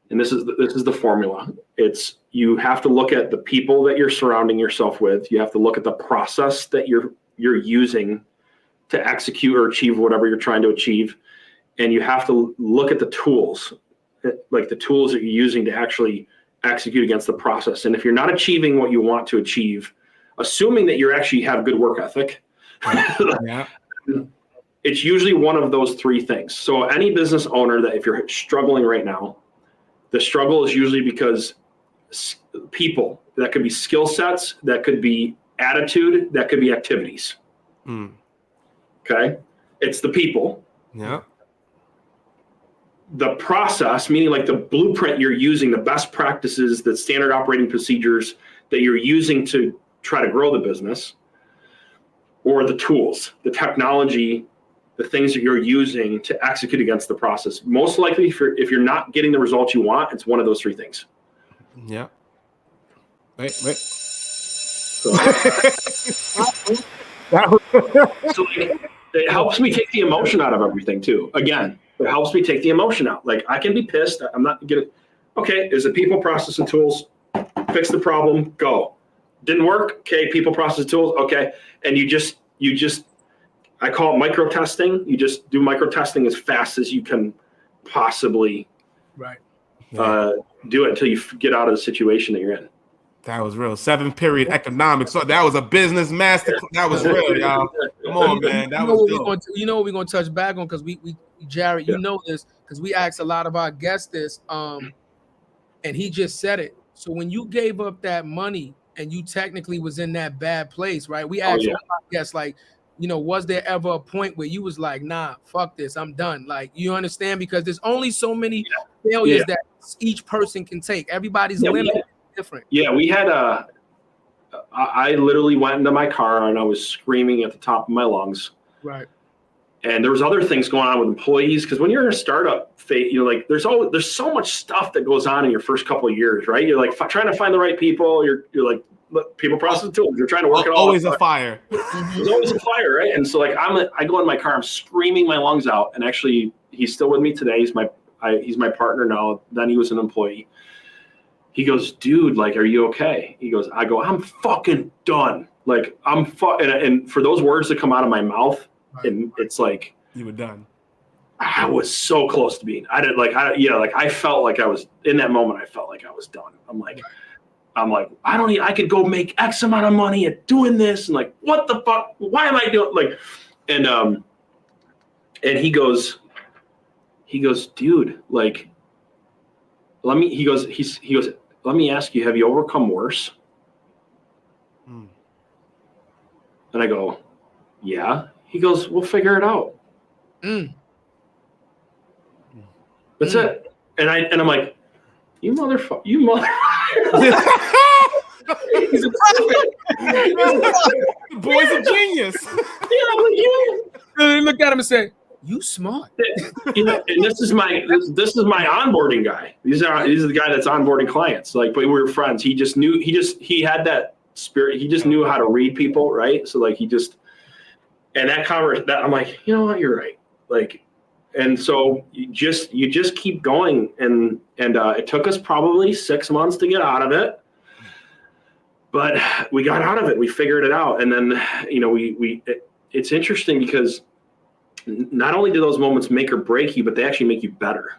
Speaker 3: And this is the formula. It's, you have to look at the people that you're surrounding yourself with. You have to look at the process that you're using to execute or achieve whatever you're trying to achieve. And you have to look at the tools, like the tools that you're using to actually execute against the process. And if you're not achieving what you want to achieve, assuming that you actually have good work ethic, yeah. It's usually one of those three things. So any business owner that, if you're struggling right now, the struggle is usually because people, that could be skill sets, that could be attitude, that could be activities. Okay. It's the people.
Speaker 1: Yeah.
Speaker 3: The process, meaning like the blueprint you're using, the best practices, the standard operating procedures that you're using to try to grow the business, or the tools, the technology, the things that you're using to execute against the process. Most likely, if you're not getting the results you want, it's one of those three things.
Speaker 1: Yeah. Wait.
Speaker 3: So it helps me take the emotion out of everything too. Again, it helps me take the emotion out. Like, I can be pissed. I'm not gonna. Okay, is it people, process, and tools? Fix the problem. Go. Didn't work. Okay, people, process, tools. Okay, and you just. I call it micro testing. You just do micro testing as fast as you can possibly do it until you get out of the situation that you're in.
Speaker 1: That was real. 7-period economics. So that was a business master. That was real, y'all. Come on, man. That was dope.
Speaker 2: You know what we're going to touch back on, because we Jared, you know this, because we asked a lot of our guests this, and he just said it. So when you gave up that money and you technically was in that bad place, right? We asked all our guests, like, was there ever a point where you was like, nah, fuck this, I'm done? Like, you understand? Because there's only so many failures that each person can take. Everybody's limit is different.
Speaker 3: Yeah, we had I literally went into my car and I was screaming at the top of my lungs.
Speaker 2: Right.
Speaker 3: And there was other things going on with employees, because when you're in a startup phase, like, there's so much stuff that goes on in your first couple of years, right? You're like trying to find the right people. You're like, people, process, tools. You're trying to work it all.
Speaker 1: Always a fire.
Speaker 3: There's always a fire, right? And so like I go in my car, I'm screaming my lungs out, and actually he's still with me today. He's my partner now. Then he was an employee. He goes, dude, like, are you okay? He goes, I'm fucking done. Like, and for those words to come out of my mouth, and it's like,
Speaker 1: you were done.
Speaker 3: I was so close to being. I felt like I was in that moment. I felt like I was done. I'm like, I could go make X amount of money at doing this, and like, what the fuck? Why am I doing like? And he goes, dude, like, let me ask you, have you overcome worse? And I go, yeah. He goes, we'll figure it out. That's it. And I'm like, you motherfucker.
Speaker 2: He's a prophet.
Speaker 1: The boy's a genius.
Speaker 3: I'm like,
Speaker 2: They look at him and say, you smart.
Speaker 3: And this is my onboarding guy. He's the guy that's onboarding clients. Like, but we were friends. He had that spirit. He just knew how to read people, right? So like, and that I'm like, you know what, you're right. Like, and so you just keep going, and it took us probably 6 months to get out of it, but we got out of it. We figured it out, and then it's interesting because not only do those moments make or break you, but they actually make you better.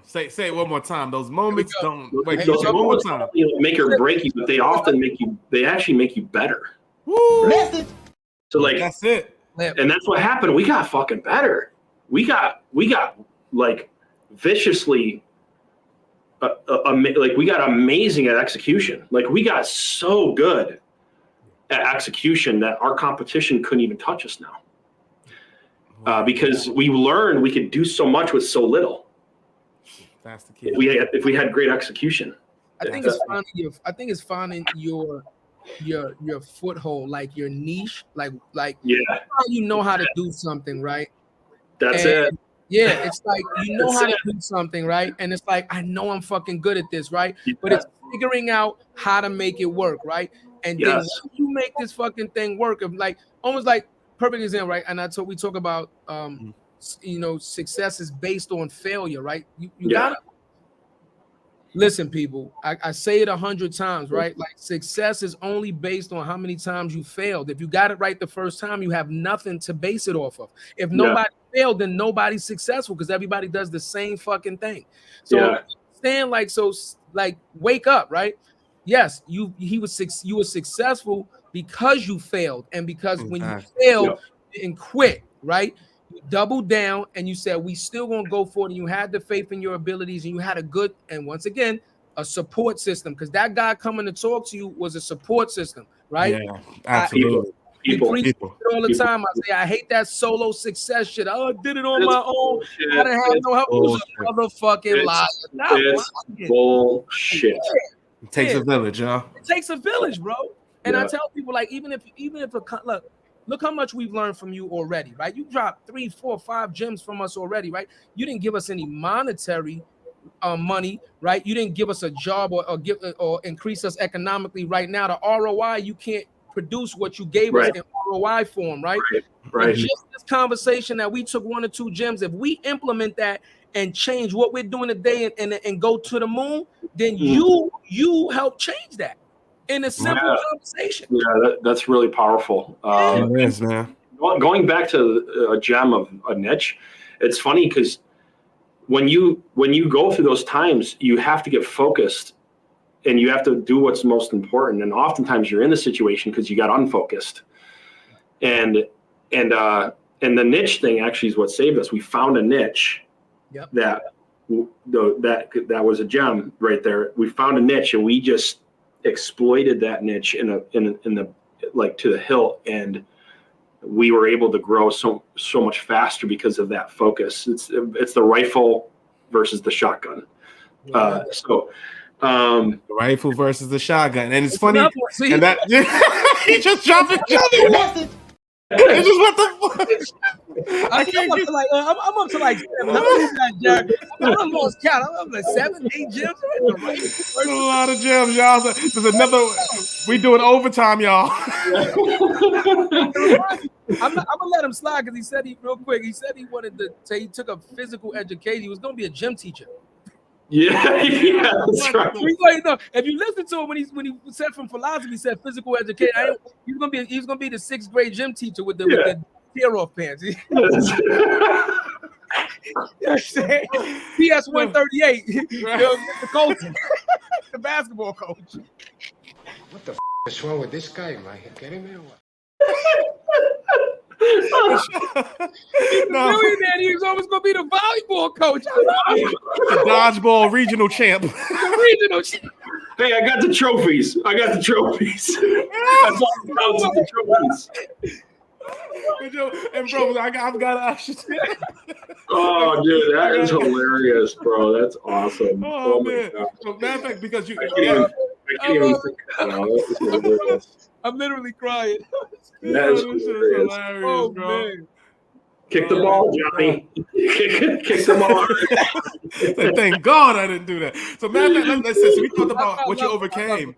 Speaker 1: Say it one more time. Those moments don't wait.
Speaker 3: Those
Speaker 1: one more
Speaker 3: moments
Speaker 1: time.
Speaker 3: Make or break you, but they often they actually make you better.
Speaker 1: Woo!
Speaker 3: So like
Speaker 1: that's it.
Speaker 3: And that's what happened. We got fucking better. We got like viciously like we got amazing at execution. Like we got so good at execution that our competition couldn't even touch us now. Because we learned we could do so much with so little.
Speaker 1: That's the key.
Speaker 3: If we had great execution.
Speaker 2: I think it's finding your foothold, like your niche, like how you know how to do something, right?
Speaker 3: That's it.
Speaker 2: Yeah, it's like you know how to do something, right? And it's like I know I'm fucking good at this, right? Yeah. But it's figuring out how to make it work, right? And then once you make this fucking thing work, like almost like perfect example, right? And we talk about success is based on failure, right? You gotta listen, people. I say it 100 times, right? Like success is only based on how many times you failed. If you got it right the first time, you have nothing to base it off of. If nobody failed, then nobody's successful because everybody does the same fucking thing. So stand like wake up, right? Yes, you were successful because you failed, and because when you failed, you didn't quit, right? You doubled down and you said, we still gonna go for it. And you had the faith in your abilities, and you had a good, and once again, a support system, because that guy coming to talk to you was a support system, right?
Speaker 1: Yeah, absolutely.
Speaker 2: People all the time. I say, I hate that solo success shit. I did it on my own. I didn't have no help. It was a motherfucking lie.
Speaker 3: It's bullshit.
Speaker 1: It takes a village, y'all.
Speaker 2: It takes a village, bro. And I tell people, like, even if look how much we've learned from you already, right? You dropped 3, 4, 5 gems from us already, right? You didn't give us any monetary money, right? You didn't give us a job or increase us economically right now. The ROI, you can't produce what you gave us in ROI form, right? Right. Just this conversation that we took 1 or 2 gems, if we implement that and change what we're doing today and go to the moon, then you help change that. In a simple conversation.
Speaker 3: Yeah, that's really powerful.
Speaker 1: It is, man.
Speaker 3: Going back to a gem of a niche, it's funny because when you go through those times, you have to get focused and you have to do what's most important. And oftentimes you're in the situation because you got unfocused. And the niche thing actually is what saved us. We found a niche that was a gem right there. We found a niche and we just exploited that niche in the like to the hilt, and we were able to grow so much faster because of that focus. It's the rifle versus the shotgun. The
Speaker 1: rifle versus the shotgun, and it's funny. And that he just dropped it. It's just what the fuck.
Speaker 2: I'm up to like 7. I lost count. I'm like 7, 8 gems.
Speaker 1: There's a lot of gems, y'all. There's another. We doing overtime, y'all.
Speaker 2: I'm gonna let him slide because he said he wanted to say he took a physical education. He was gonna be a gym teacher.
Speaker 3: Yeah, that's right.
Speaker 2: If you listen to him when he said from philosophy, he said physical education. He's gonna be the 6th grade gym teacher with the tear off pants. PS 138. The coach, the basketball coach.
Speaker 7: What the is wrong with this guy? Am I kidding me or what?
Speaker 2: Millionaire, he was always gonna be the volleyball coach.
Speaker 1: The dodgeball regional champ.
Speaker 3: Hey, I got the trophies. That's all the trophies.
Speaker 1: And bro, I've got to ask you.
Speaker 3: Oh, dude, that is hilarious, bro. That's awesome.
Speaker 1: Oh man. So, matter of fact, because you,
Speaker 3: I can't even think of that.
Speaker 2: I'm literally crying.
Speaker 3: That is hilarious.
Speaker 2: Oh, bro. Man.
Speaker 3: Kick the ball, Johnny. Kick the ball.
Speaker 1: Thank God I didn't do that. So, man, let's we talked about what you overcame.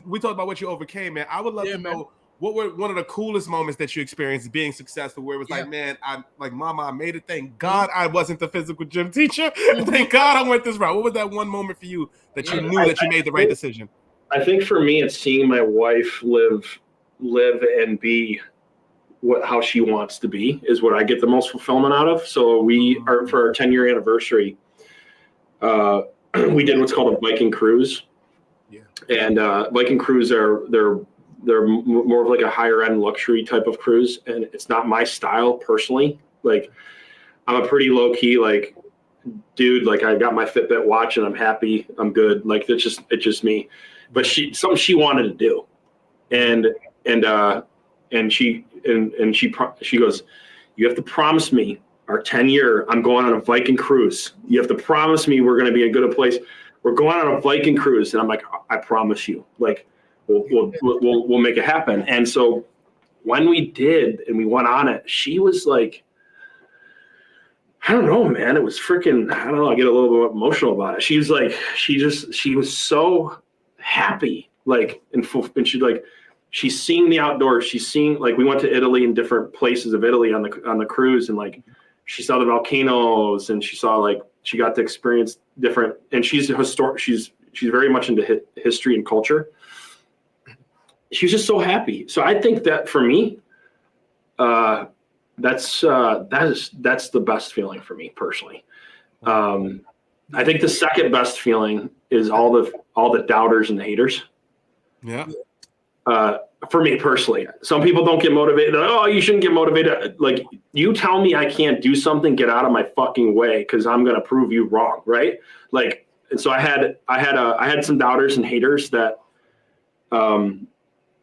Speaker 1: We talked about what you overcame, man. I would love to know what were one of the coolest moments that you experienced being successful, where it was like, man, I'm like, mama, I made it. Thank God I wasn't the physical gym teacher. Thank God I went this route. What was that one moment for you that you knew that you made the right decision?
Speaker 3: I think for me, it's seeing my wife live and be how she wants to be is what I get the most fulfillment out of. So we are, for our 10-year anniversary, we did what's called a Viking cruise.
Speaker 1: Yeah.
Speaker 3: And Viking cruise they're more of like a higher end luxury type of cruise, and it's not my style personally. Like, I'm a pretty low key like dude. Like, I got my Fitbit watch and I'm happy, I'm good. Like, it's just me. But something she wanted to do, and she goes, you have to promise me our 10-year. I'm going on a Viking cruise. You have to promise me we're going to be in a good place. We're going on a Viking cruise, and I'm like, I promise you. Like, we'll make it happen. And so when we did and we went on it, she was like, I don't know, man. It was freaking, I don't know. I get a little bit emotional about it. She was like, she was so happy, like, and she's like, she's seeing the outdoors. She's seeing, like, we went to Italy and different places of Italy on the cruise, and like, she saw the volcanoes, and she saw, like, she got to experience different, and she's a historic. She's very much into history and culture. She was just so happy. So I think that for me, that's the best feeling for me personally. I think the second best feeling is all the doubters and the haters.
Speaker 1: Yeah.
Speaker 3: For me personally, some people don't get motivated. They're like, oh, you shouldn't get motivated. Like, you tell me I can't do something, get out of my fucking way, because I'm gonna prove you wrong, right? Like, and so I had some doubters and haters that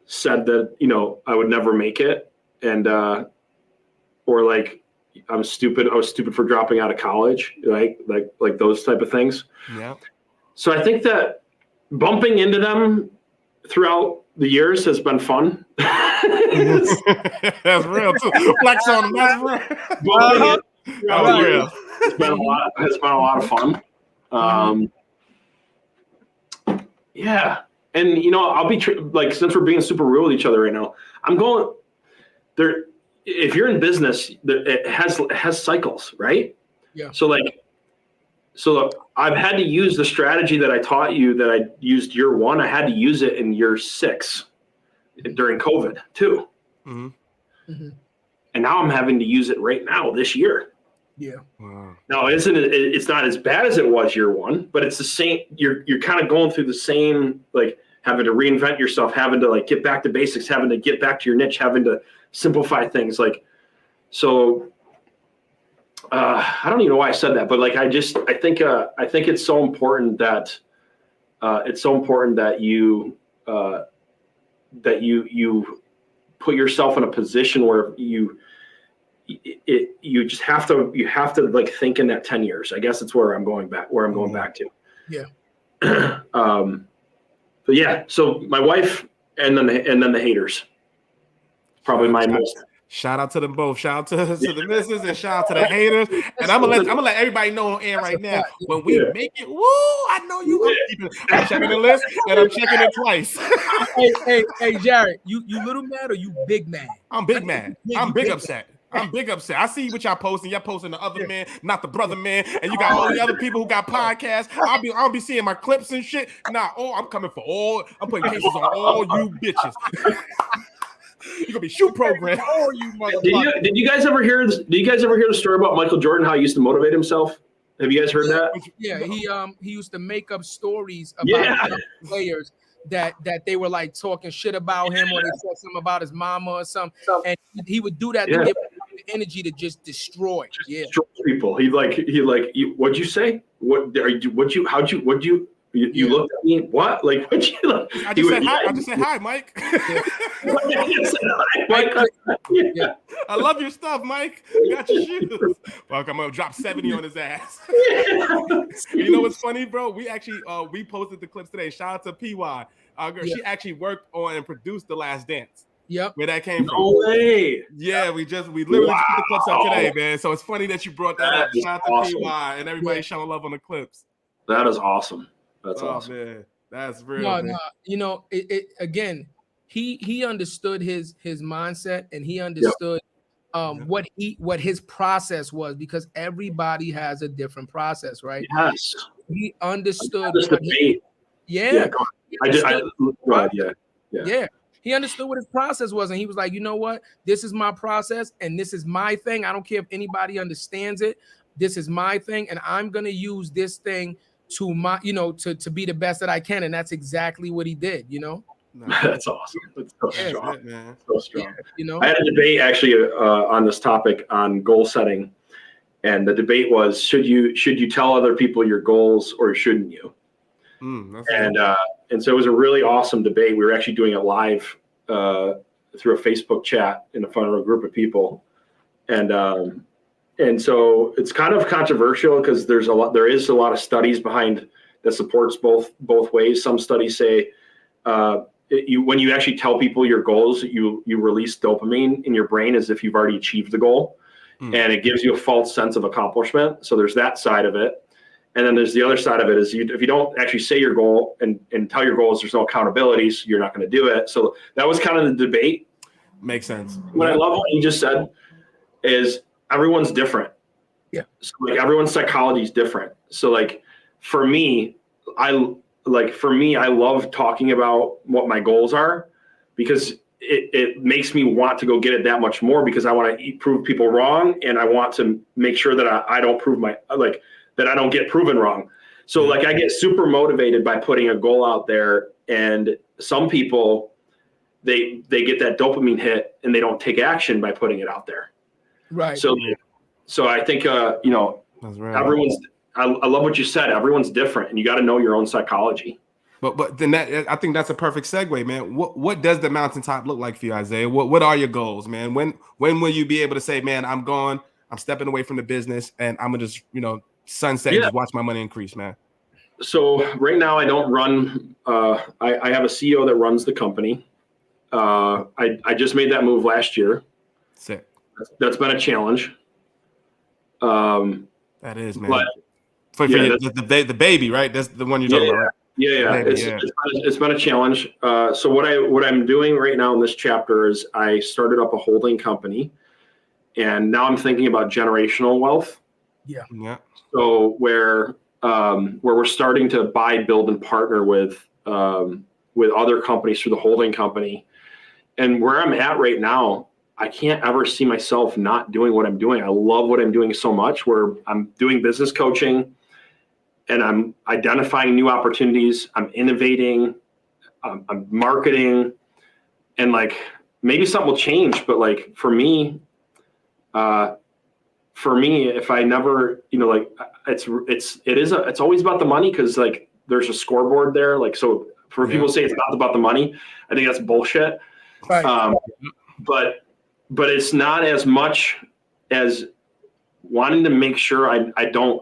Speaker 3: said that, you know, I would never make it, and or like, I was stupid for dropping out of college, like those type of things.
Speaker 1: Yeah.
Speaker 3: So I think that bumping into them throughout the years has been fun.
Speaker 1: That's real too. Flex on them. That's real. That's real.
Speaker 3: It's been a lot of fun. Yeah. And, you know, I'll be like, since we're being super real with each other right now, I'm going there. If you're in business, it has cycles, right?
Speaker 2: Yeah.
Speaker 3: So I've had to use the strategy that I taught you, that I used year one. I had to use it in year 6 during COVID too.
Speaker 1: Mm-hmm.
Speaker 2: Mm-hmm.
Speaker 3: And now I'm having to use it right now this year.
Speaker 2: Yeah.
Speaker 1: Wow.
Speaker 3: Now, it's not as bad as it was year one, but it's the same. You're kind of going through the same, like, having to reinvent yourself, having to, like, get back to basics, having to get back to your niche, having to simplify things. Like, so I don't even know why I said that, but like, I think it's so important that you put yourself in a position where you have to like think in that 10 years. I guess it's where I'm going back to.
Speaker 2: Yeah.
Speaker 3: But yeah, so my wife and then the haters, probably my most.
Speaker 1: Shout out to them both. Shout out to the missus, and shout out to the haters. And I'm gonna let everybody know on air right now, when we make it, woo! I know you. I'm checking the list, and I'm checking it twice.
Speaker 2: hey, Jared, you little mad or you big mad?
Speaker 1: I'm big mad. I'm big upset. I'm big upset. I see what y'all posting. Y'all posting the other man, not the brother man, and you got all the other people who got podcasts. I'll be seeing my clips and shit. Nah, I'm coming for all. I'm putting cases on all you bitches. You're gonna be shoot program. Oh, you motherfucker.
Speaker 3: Did you guys ever hear this? Did you guys ever hear the story about Michael Jordan, how he used to motivate himself? Have you guys heard that?
Speaker 2: Yeah, he used to make up stories about players that they were like talking shit about him, or they said something about his mama or something, and he would do that to give him the energy to just destroy. Destroy
Speaker 3: people. He what'd you say? You looked at me. What? Like, what you like?
Speaker 1: I just said hi, Mike.
Speaker 2: Yeah.
Speaker 1: I love your stuff, Mike. Got your shoes. Fuck, I'm gonna drop 70 on his ass. You know what's funny, bro? We actually we posted the clips today. Shout out to PY. Girl, she actually worked on and produced The Last Dance.
Speaker 2: Yep.
Speaker 1: Where that came from.
Speaker 3: No way.
Speaker 1: Yeah, we literally put the clips up today, man. So it's funny that you brought that up. Shout out to PY and everybody showing love on the clips.
Speaker 3: That is awesome. That's awesome.
Speaker 1: Man. That's real.
Speaker 2: No. You know, it again, he understood his mindset, and he understood what his process was, because everybody has a different process, right?
Speaker 3: Yes.
Speaker 2: He understood
Speaker 3: This debate.
Speaker 2: yeah.
Speaker 3: Go ahead.
Speaker 2: Yeah. He understood what his process was, and he was like, you know what? This is my process, and this is my thing. I don't care if anybody understands it. This is my thing, and I'm gonna use this thing to my, to be the best that I can. And that's exactly what he did,
Speaker 3: That's awesome. That's so strong.
Speaker 1: It, man.
Speaker 3: So strong.
Speaker 2: Yeah,
Speaker 3: I had a debate actually on this topic on goal setting, and the debate was, should you tell other people your goals or shouldn't you? And so it was a really awesome debate. We were actually doing it live through a Facebook chat in front of a group of people, and so it's kind of controversial because there is a lot of studies behind that supports both ways. Some studies say when you actually tell people your goals, you release dopamine in your brain as if you've already achieved the goal, and it gives you a false sense of accomplishment. So there's that side of it. And then there's the other side of it is if you don't actually say your goal and tell your goals, there's no accountability, so you're not going to do it. So that was kind of the debate.
Speaker 1: Makes sense.
Speaker 3: What I love what you just said is everyone's different.
Speaker 2: Yeah.
Speaker 3: So like everyone's psychology is different. So like for me, I love talking about what my goals are, because it makes me want to go get it that much more, because I want to prove people wrong, and I want to make sure that I don't prove that I don't get proven wrong. So like I get super motivated by putting a goal out there, and some people, they get that dopamine hit and they don't take action by putting it out there.
Speaker 2: Right.
Speaker 3: So I think, That's right. I love what you said. Everyone's different, and you got to know your own psychology.
Speaker 1: But then I think that's a perfect segue, man. What does the mountaintop look like for you, Isaiah? What are your goals, man? When will you be able to say, man, I'm stepping away from the business, and I'm gonna just, sunset and just watch my money increase, man?
Speaker 3: So right now I don't run. I have a CEO that runs the company. I just made that move last year.
Speaker 1: Sick.
Speaker 3: That's been a challenge.
Speaker 1: That is, man.
Speaker 3: But,
Speaker 1: for the baby, right? That's the one you're talking about, right?
Speaker 3: Yeah. It's been a challenge. So what I'm doing right now in this chapter is I started up a holding company, and now I'm thinking about generational wealth.
Speaker 2: Yeah.
Speaker 3: So where we're starting to buy, build, and partner with other companies through the holding company, and where I'm at right now, I can't ever see myself not doing what I'm doing. I love what I'm doing so much, where I'm doing business coaching, and I'm identifying new opportunities. I'm innovating, I'm marketing, and like maybe something will change, but like for me, if I never, it's always about the money, because like there's a scoreboard there. Like, so for people say it's not about the money, I think that's bullshit.
Speaker 2: Right.
Speaker 3: But it's not as much as wanting to make sure I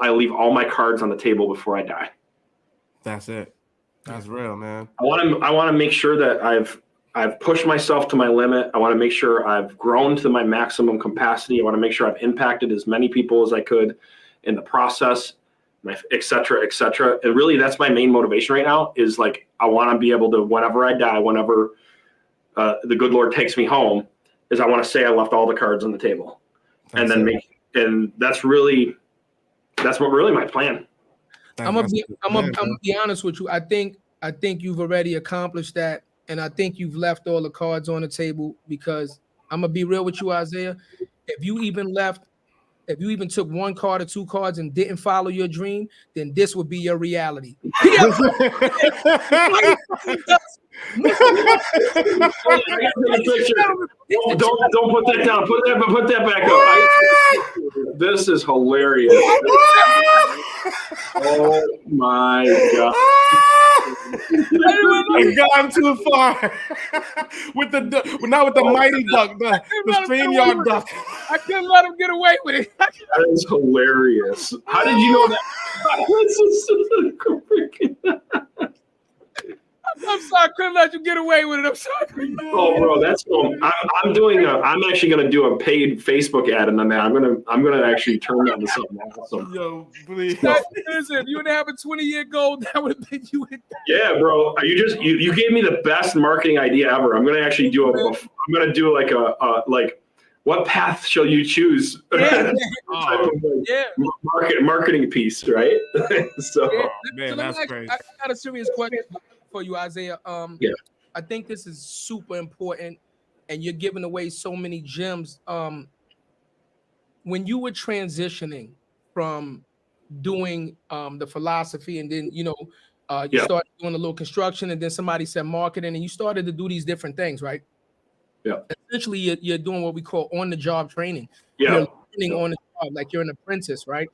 Speaker 3: leave all my cards on the table before I die.
Speaker 1: That's it. That's real, man.
Speaker 3: I want to make sure that I've pushed myself to my limit. I want to make sure I've grown to my maximum capacity. I want to make sure I've impacted as many people as I could in the process, et cetera, et cetera. And really, that's my main motivation right now, is like, I want to be able to, whenever I die, whenever the good Lord takes me home, is I want to say I left all the cards on the table. That's that's really my plan.
Speaker 2: I'm gonna be honest with you. I think you've already accomplished that, and I think you've left all the cards on the table, because I'm gonna be real with you, Isaiah. If you even took one card or two cards and didn't follow your dream, then this would be your reality.
Speaker 3: Don't put that down. Put that back up. This is hilarious. Oh my God.
Speaker 1: I've gone too far. Not with the mighty duck, the StreamYard duck.
Speaker 2: I couldn't let him get away with it.
Speaker 3: That is hilarious. How did you know that?
Speaker 2: I'm sorry, I couldn't let you get away with it. I'm sorry.
Speaker 3: Oh, bro, that's cool. I'm actually gonna do a paid Facebook ad, and then I'm gonna actually turn that into something awesome.
Speaker 1: Yo, please.
Speaker 2: Listen, if you would have a 20-year goal, that would have been you.
Speaker 3: Yeah, bro. You gave me the best marketing idea ever. I'm gonna actually do like a what path shall you choose?
Speaker 2: Yeah.
Speaker 3: Marketing piece, right? So,
Speaker 1: man, that's crazy.
Speaker 2: I got a serious question for you, Isaiah.
Speaker 3: Yeah.
Speaker 2: I think this is super important, and you're giving away so many gems. When you were transitioning from doing the philosophy, and then you started doing a little construction, and then somebody said marketing, and you started to do these different things, right?
Speaker 3: Yeah.
Speaker 2: Essentially, you're doing what we call on-the-job training.
Speaker 3: Yeah.
Speaker 2: You're learning on the job, like you're an apprentice, right?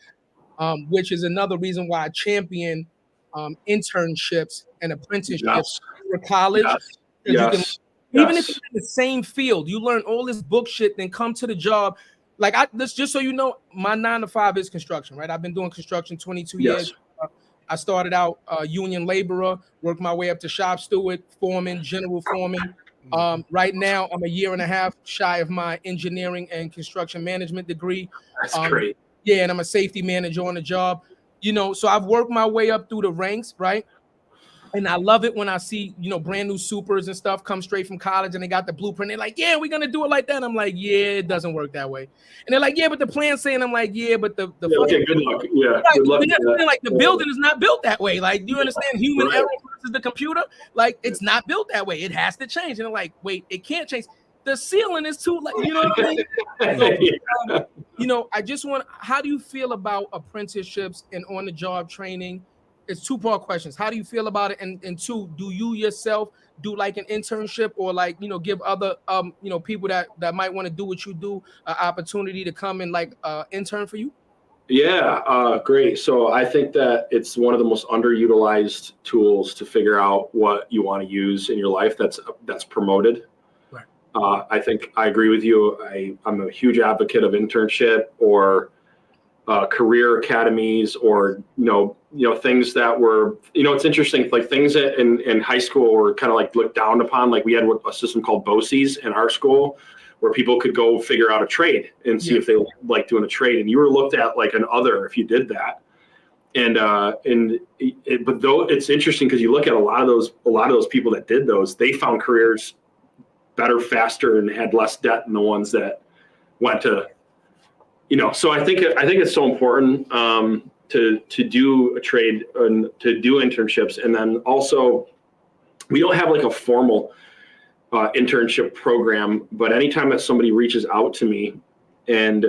Speaker 2: Which is another reason why I champion internships and apprenticeships for college.
Speaker 3: Yes.
Speaker 2: Even if you're in the same field, you learn all this book shit, then come to the job. Like just so you know, my 9 to 5 is construction, right? I've been doing construction 22 years. I started out union laborer, worked my way up to shop steward, foreman, general foreman. Right now, I'm a year and a half shy of my engineering and construction management degree.
Speaker 3: That's great.
Speaker 2: Yeah, and I'm a safety manager on the job. So I've worked my way up through the ranks, right? And I love it when I see, brand new supers and stuff come straight from college and they got the blueprint. They're like, yeah, we're going to do it like that. And I'm like, yeah, it doesn't work that way. And they're like, yeah, but the plan's saying, I'm like, yeah, but the
Speaker 3: okay, good luck. Yeah, good luck.
Speaker 2: Like the building is not built that way. Like, do you understand human error versus the computer? Like, it's not built that way. It has to change. And they're like, wait, it can't change. The ceiling is too, like, you know what I mean? I just how do you feel about apprenticeships and on-the-job training? It's 2-part questions. How do you feel about it? And 2, do you yourself do like an internship or like, give other, people that might want to do what you do an opportunity to come and like intern for you?
Speaker 3: Yeah, great. So I think that it's one of the most underutilized tools to figure out what you want to use in your life that's promoted.
Speaker 2: Right.
Speaker 3: I think I agree with you. I'm a huge advocate of internship or career academies or, things that were, it's interesting, like things that in high school were kind of like looked down upon. Like we had a system called BOCES in our school where people could go figure out a trade and see if they like doing a trade. And you were looked at like an other if you did that. But though it's interesting because you look at a lot of those people that did those, they found careers better, faster, and had less debt than the ones that went to, so I think it's so important to do a trade and to do internships. And then also we don't have like a formal internship program, but anytime that somebody reaches out to me and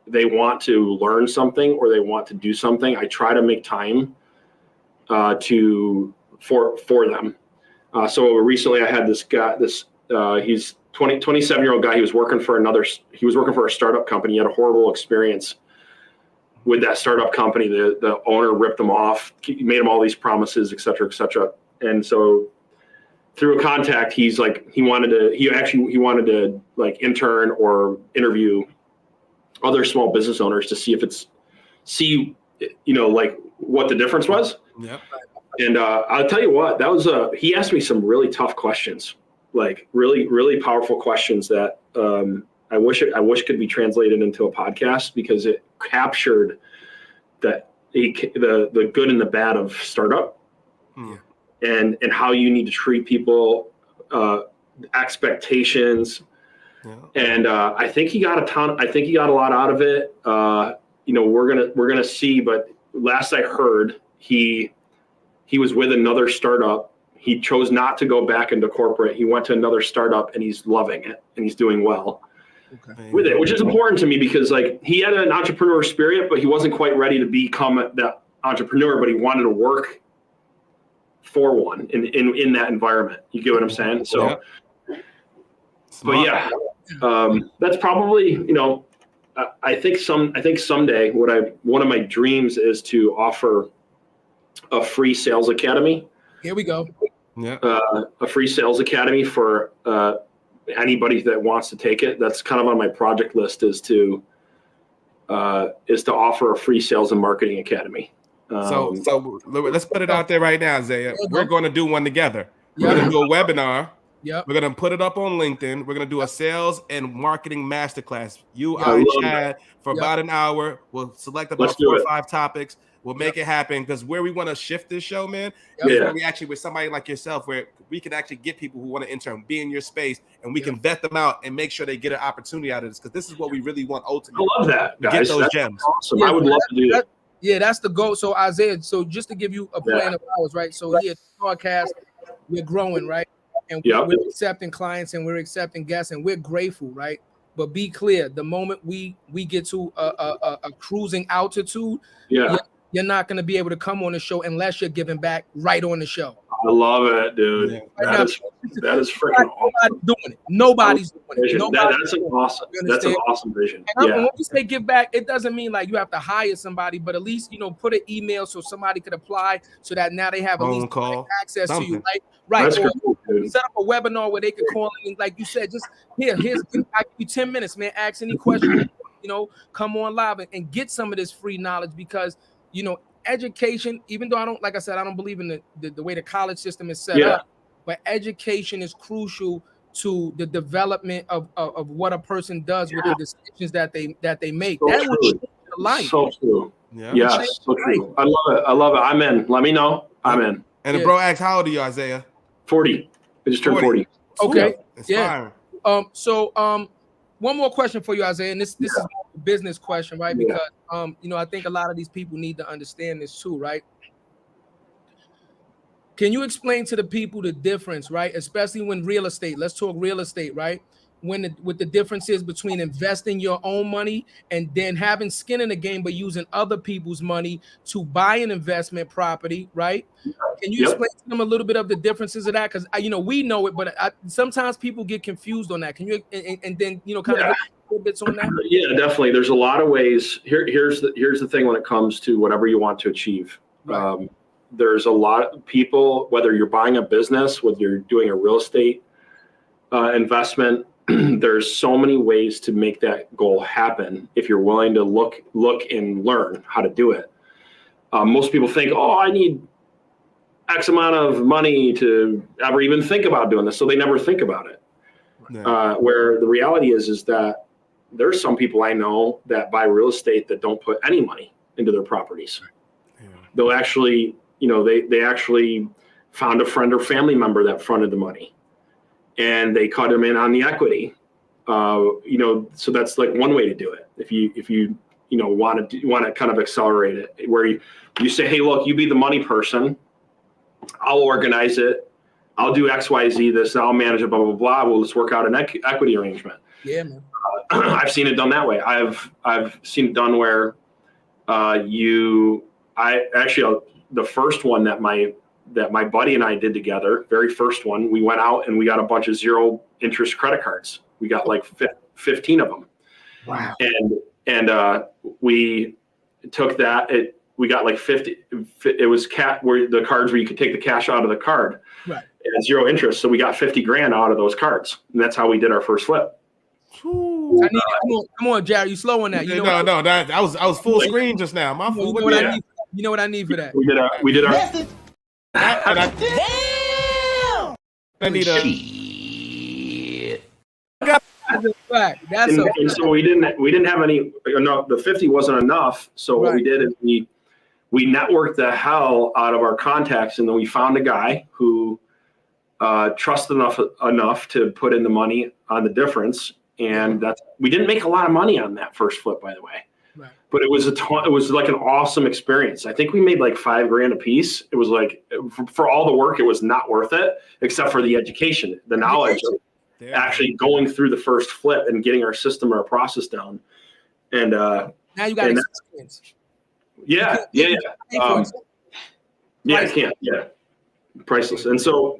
Speaker 3: they want to learn something or they want to do something, I try to make time for them. So recently I had this guy, he's 27-year-old guy. He was working for a startup company. He had a horrible experience with that startup company. The owner ripped him off, made him all these promises, et cetera, et cetera. And so through a contact, he wanted to like intern or interview other small business owners to see like what the difference was.
Speaker 1: Yep.
Speaker 3: And I'll tell you what, he asked me some really tough questions, like really, really powerful questions that I wish could be translated into a podcast because it captured the good and the bad of startup. And how you need to treat people, expectations. Yeah. And I think he got a lot out of it. We're gonna see, but last I heard, he was with another startup. He chose not to go back into corporate. He went to another startup and he's loving it and he's doing well with it, which is important to me because like he had an entrepreneur spirit, but he wasn't quite ready to become that entrepreneur, but he wanted to work for one in that environment. You get what I'm saying? So, but yeah, that's probably, I think someday one of my dreams is to offer a free sales academy.
Speaker 2: Here we go.
Speaker 1: Yeah.
Speaker 3: A free sales academy for anybody that wants to take it. That's kind of on my project list is to offer a free sales and marketing academy.
Speaker 1: So let's put it out there right now, Isaiah. We're going to do one together. We're going to do a webinar.
Speaker 2: Yep.
Speaker 1: We're going to put it up on LinkedIn. We're going to do a sales and marketing masterclass. You, I, and Chad for about an hour. We'll select about 4 or 5 topics. We'll make it happen, because where we want to shift this show, man, is where we actually, with somebody like yourself, where we can actually get people who want to intern, be in your space, and we can vet them out and make sure they get an opportunity out of this, because this is what we really want ultimately.
Speaker 3: I love that, guys.
Speaker 1: Get those gems.
Speaker 3: Awesome. I would love to do that.
Speaker 2: Yeah, that's the goal. So Isaiah, so just to give you a plan of ours, right? So here, podcast, we're growing, right? And we're accepting clients and we're accepting guests and we're grateful, right? But be clear, the moment we get to a cruising altitude, you're not going to be able to come on the show unless you're giving back right on the show.
Speaker 3: I love it, dude.
Speaker 2: Yeah.
Speaker 3: That is freaking awesome.
Speaker 2: Nobody's doing it.
Speaker 3: That's an awesome vision.
Speaker 2: And when we say give back, it doesn't mean like you have to hire somebody, but at least, put an email so somebody could apply, so that now they have at least access to you, right? Right. Or set up a webinar where they could call in, like you said, just here's I give you 10 minutes, man. Ask any questions, come on live and get some of this free knowledge, because education, even though I don't believe in the way the college system is set up, but education is crucial to the development of what a person does with the decisions that they make.
Speaker 3: So
Speaker 2: that
Speaker 3: true.
Speaker 2: would change your life.
Speaker 3: So true. Yeah. Yes, so true. I love it. I'm in. Let me know. I'm in.
Speaker 1: And the bro asked, how old are you, Isaiah?
Speaker 3: 40. I just turned 40.
Speaker 2: Okay.
Speaker 1: Yeah.
Speaker 2: So one more question for you, Isaiah, and this is a business question, right? Because I think a lot of these people need to understand this too, right? Can you explain to the people the difference, right? Especially when real estate, let's talk real estate, right? With the differences between investing your own money and then having skin in the game, but using other people's money to buy an investment property, right? Can you explain to them a little bit of the differences of that? Because we know it, but sometimes people get confused on that. Can you and then kind of get bits on that?
Speaker 3: Yeah, definitely. There's a lot of ways. Here's the thing when it comes to whatever you want to achieve. Right. There's a lot of people, whether you're buying a business, whether you're doing a real estate investment. There's so many ways to make that goal happen if you're willing to look and learn how to do it. Most people think, I need X amount of money to ever even think about doing this, so they never think about it. Yeah. Where the reality is that there's some people I know that buy real estate that don't put any money into their properties. Yeah. They'll actually, they actually found a friend or family member that fronted the money, and they cut them in on the equity. So that's like one way to do it. If you want to kind of accelerate it, where you say, hey, look, you be the money person, I'll organize it, I'll do X, Y, Z, this, I'll manage it, blah, blah, blah. We'll just work out an equity arrangement.
Speaker 2: Yeah, man.
Speaker 3: I've seen it done that way. I've seen it done where the first one that my buddy and I did together, very first one, we went out and we got a bunch of 0 interest credit cards. We got like 15 of them.
Speaker 2: Wow.
Speaker 3: And we took that. We got like 50. It was where the cards where you could take the cash out of the card, right? At 0 interest. So we got 50 grand out of those cards, and that's how we did our first flip.
Speaker 2: Come on, Jared, you slow on that.
Speaker 1: I was full screen just now. My fault.
Speaker 2: You know what I need for that?
Speaker 3: We did our.
Speaker 1: I need a.
Speaker 2: That's a fact.
Speaker 3: And so we didn't have any. No, the 50 wasn't enough. So what we did is we networked the hell out of our contacts, and then we found a guy who trusted enough to put in the money on the difference. And we didn't make a lot of money on that first flip, by the way. Right. But it was like an awesome experience. I think we made like $5,000 a piece. It was like for all the work, it was not worth it, except for the education, the knowledge of actually going through the first flip and getting our system or our process down. And
Speaker 2: now you got experience.
Speaker 3: Yeah. I can't. Yeah, priceless. And so,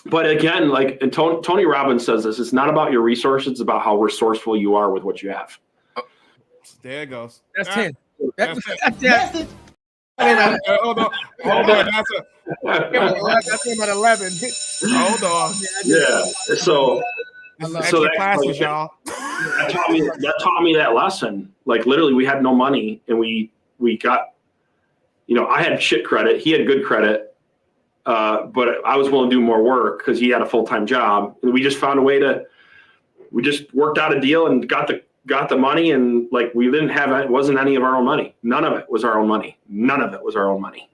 Speaker 3: but again, like, and Tony Robbins says this: it's not about your resources; it's about how resourceful you are with what you have.
Speaker 1: There it goes.
Speaker 2: That's 10. That's
Speaker 1: 10. Hold on. That's
Speaker 2: about 11.
Speaker 1: Hold on.
Speaker 3: Yeah. So
Speaker 1: that classes, y'all.
Speaker 3: That taught me that lesson. Like literally, we had no money, and we got I had shit credit. He had good credit. But I was willing to do more work because he had a full-time job. And we just found a way we just worked out a deal and got the money. And like, it wasn't any of our own money. None of it was our own money. None of it was our own money.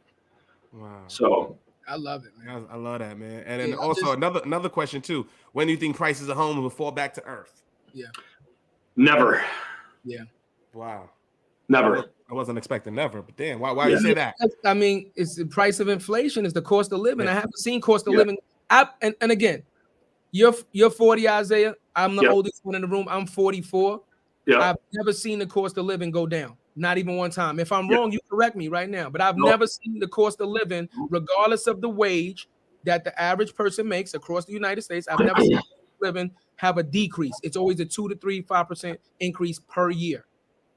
Speaker 1: Wow.
Speaker 3: So
Speaker 2: I love it, man.
Speaker 1: I love that, man. And then also another question too. When do you think prices of homes will fall back to earth?
Speaker 2: Yeah.
Speaker 3: Never.
Speaker 2: Yeah.
Speaker 1: Wow.
Speaker 3: Never.
Speaker 1: I wasn't expecting never, but damn, why you say that?
Speaker 2: I mean, it's the price of inflation, it's the cost of living.
Speaker 1: Yeah.
Speaker 2: I haven't seen cost of living. And again, you're 40, Isaiah. I'm the oldest one in the room. I'm 44.
Speaker 3: Yeah.
Speaker 2: I've never seen the cost of living go down. Not even one time. If I'm wrong, you correct me right now. But I've never seen the cost of living, regardless of the wage that the average person makes across the United States. I've never seen living have a decrease. It's always a 2 to 5% increase per year.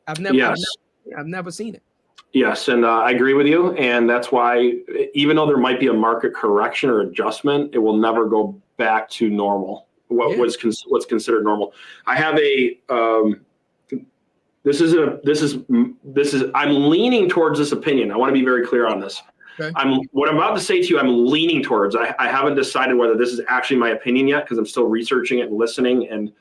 Speaker 2: I've never seen it.
Speaker 3: Yes, and I agree with you. And that's why, even though there might be a market correction or adjustment, it will never go back to normal. What's considered normal. I have I'm leaning towards this opinion. I want to be very clear on this.
Speaker 2: Okay.
Speaker 3: What I'm about to say to you, I'm leaning towards. I haven't decided whether this is actually my opinion yet because I'm still researching it and listening.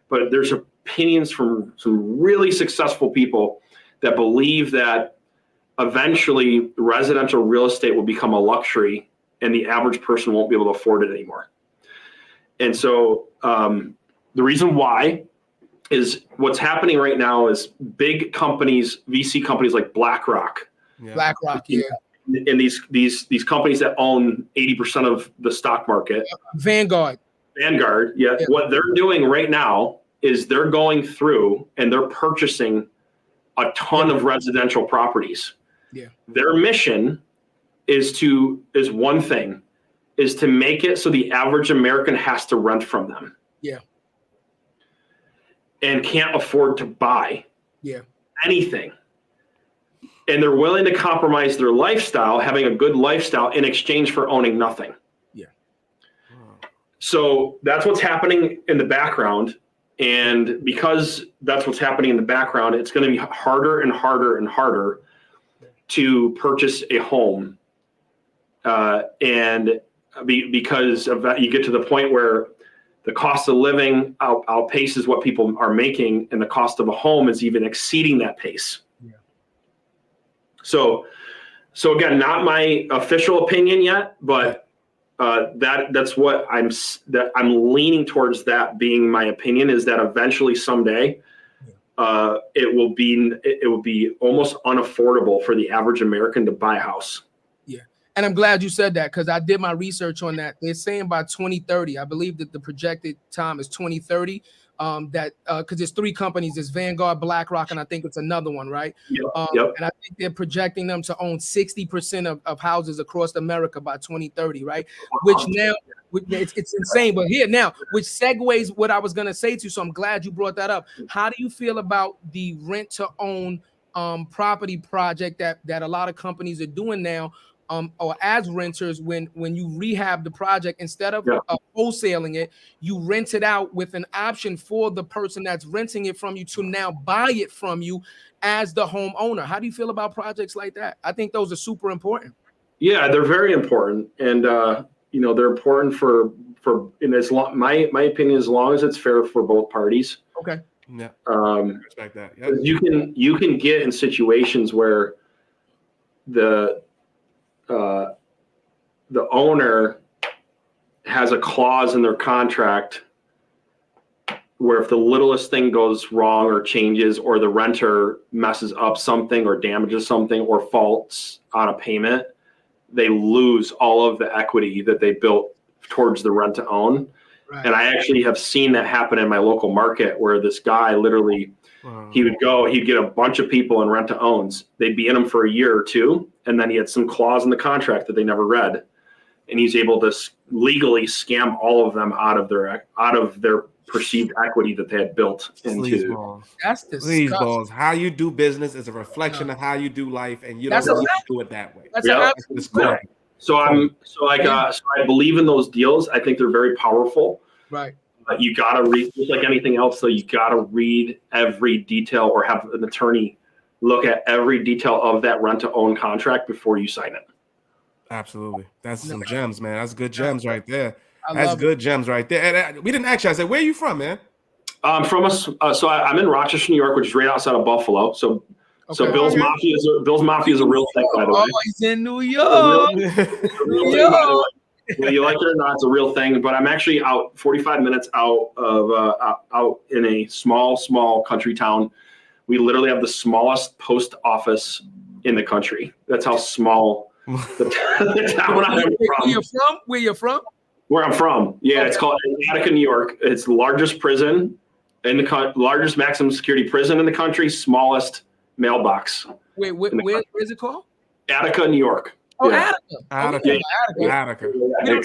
Speaker 3: But there's opinions from some really successful people that believe that eventually residential real estate will become a luxury and the average person won't be able to afford it anymore. And so the reason why is what's happening right now is big companies, VC companies like BlackRock.
Speaker 1: Yeah.
Speaker 2: BlackRock, yeah.
Speaker 3: And these companies that own 80% of the stock market.
Speaker 2: Vanguard,
Speaker 3: yeah. What they're doing right now is they're going through and they're purchasing a ton of residential properties.
Speaker 2: Yeah.
Speaker 3: Their mission is to make it so the average American has to rent from them.
Speaker 2: Yeah.
Speaker 3: And can't afford to buy anything. And they're willing to compromise their lifestyle, having a good lifestyle in exchange for owning nothing.
Speaker 2: Yeah.
Speaker 3: So that's what's happening in the background. And because that's what's happening in the background, it's going to be harder and harder and harder to purchase a home. Because of that, you get to the point where the cost of living outpaces what people are making, and the cost of a home is even exceeding that pace.
Speaker 2: Yeah.
Speaker 3: So again, not my official opinion yet, but that's what I'm leaning towards. That being my opinion is that eventually someday it will be almost unaffordable for the average American to buy a house.
Speaker 2: And I'm glad you said that because I did my research on that. They're saying by 2030, I believe that the projected time is 2030. Because there's 3 companies, there's Vanguard, BlackRock, and I think it's another one, right?
Speaker 3: Yep.
Speaker 2: And I think they're projecting them to own 60% of houses across America by 2030, right? Which now, it's insane. But here now, which segues what I was going to say to you, so I'm glad you brought that up. How do you feel about the rent-to-own property project that a lot of companies are doing now? Or as renters, when you rehab the project, instead of wholesaling it, you rent it out with an option for the person that's renting it from you to now buy it from you as the homeowner. How do you feel about projects like that? I think those are super important.
Speaker 3: Yeah, they're very important, and they're important for my opinion, as long as it's fair for both parties.
Speaker 2: Okay.
Speaker 1: Yeah. Respect that. Yep.
Speaker 3: You can get in situations where the owner has a clause in their contract where if the littlest thing goes wrong or changes, or the renter messes up something or damages something or faults on a payment, they lose all of the equity that they built towards the rent to own. Right. And I actually have seen that happen in my local market where this guy literally, he'd get a bunch of people in rent to owns. They'd be in them for a year or two. And then he had some clause in the contract that they never read. And he's able to legally scam all of them out of their perceived equity that they had built into.
Speaker 2: That's disgusting.
Speaker 1: How you do business is a reflection of how you do life, and you don't need to do it that way.
Speaker 3: So I believe in those deals. I think they're very powerful.
Speaker 2: Right.
Speaker 3: You got to read, just like anything else, though, you got to read every detail or have an attorney look at every detail of that rent to own contract before you sign it.
Speaker 1: Absolutely. That's some gems, man. That's good gems right there.
Speaker 2: I
Speaker 1: That's
Speaker 2: love
Speaker 1: good gems right there. And we didn't actually. I said, where are you from, man?
Speaker 3: I'm I'm in Rochester, New York, which is right outside of Buffalo. So Bill's Mafia is a real thing, by the way.
Speaker 2: Oh, he's in New York.
Speaker 3: New York. Whether you like it or not, it's a real thing. But I'm actually out 45 minutes out in a small country town. We literally have the smallest post office in the country. That's how small the town I'm from.
Speaker 2: Where you're from?
Speaker 3: Where I'm from. Yeah,
Speaker 2: Okay.
Speaker 3: It's called Attica, New York. It's the largest prison in the largest maximum security prison in the country, smallest mailbox.
Speaker 2: Wait, where is it called?
Speaker 3: Attica, New York.
Speaker 2: Oh,
Speaker 3: Yeah.
Speaker 2: Attica.
Speaker 1: Attica.
Speaker 2: Can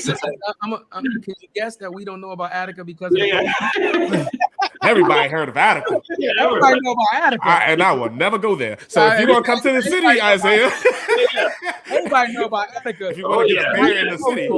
Speaker 2: you guess that we don't know about Attica because
Speaker 1: Everybody heard of Attica.
Speaker 2: everybody know about Attica.
Speaker 1: And I will never go there. So if you want to come to the city, Isaiah,
Speaker 2: Everybody know about Attica.
Speaker 1: if you want to get a beer in the city,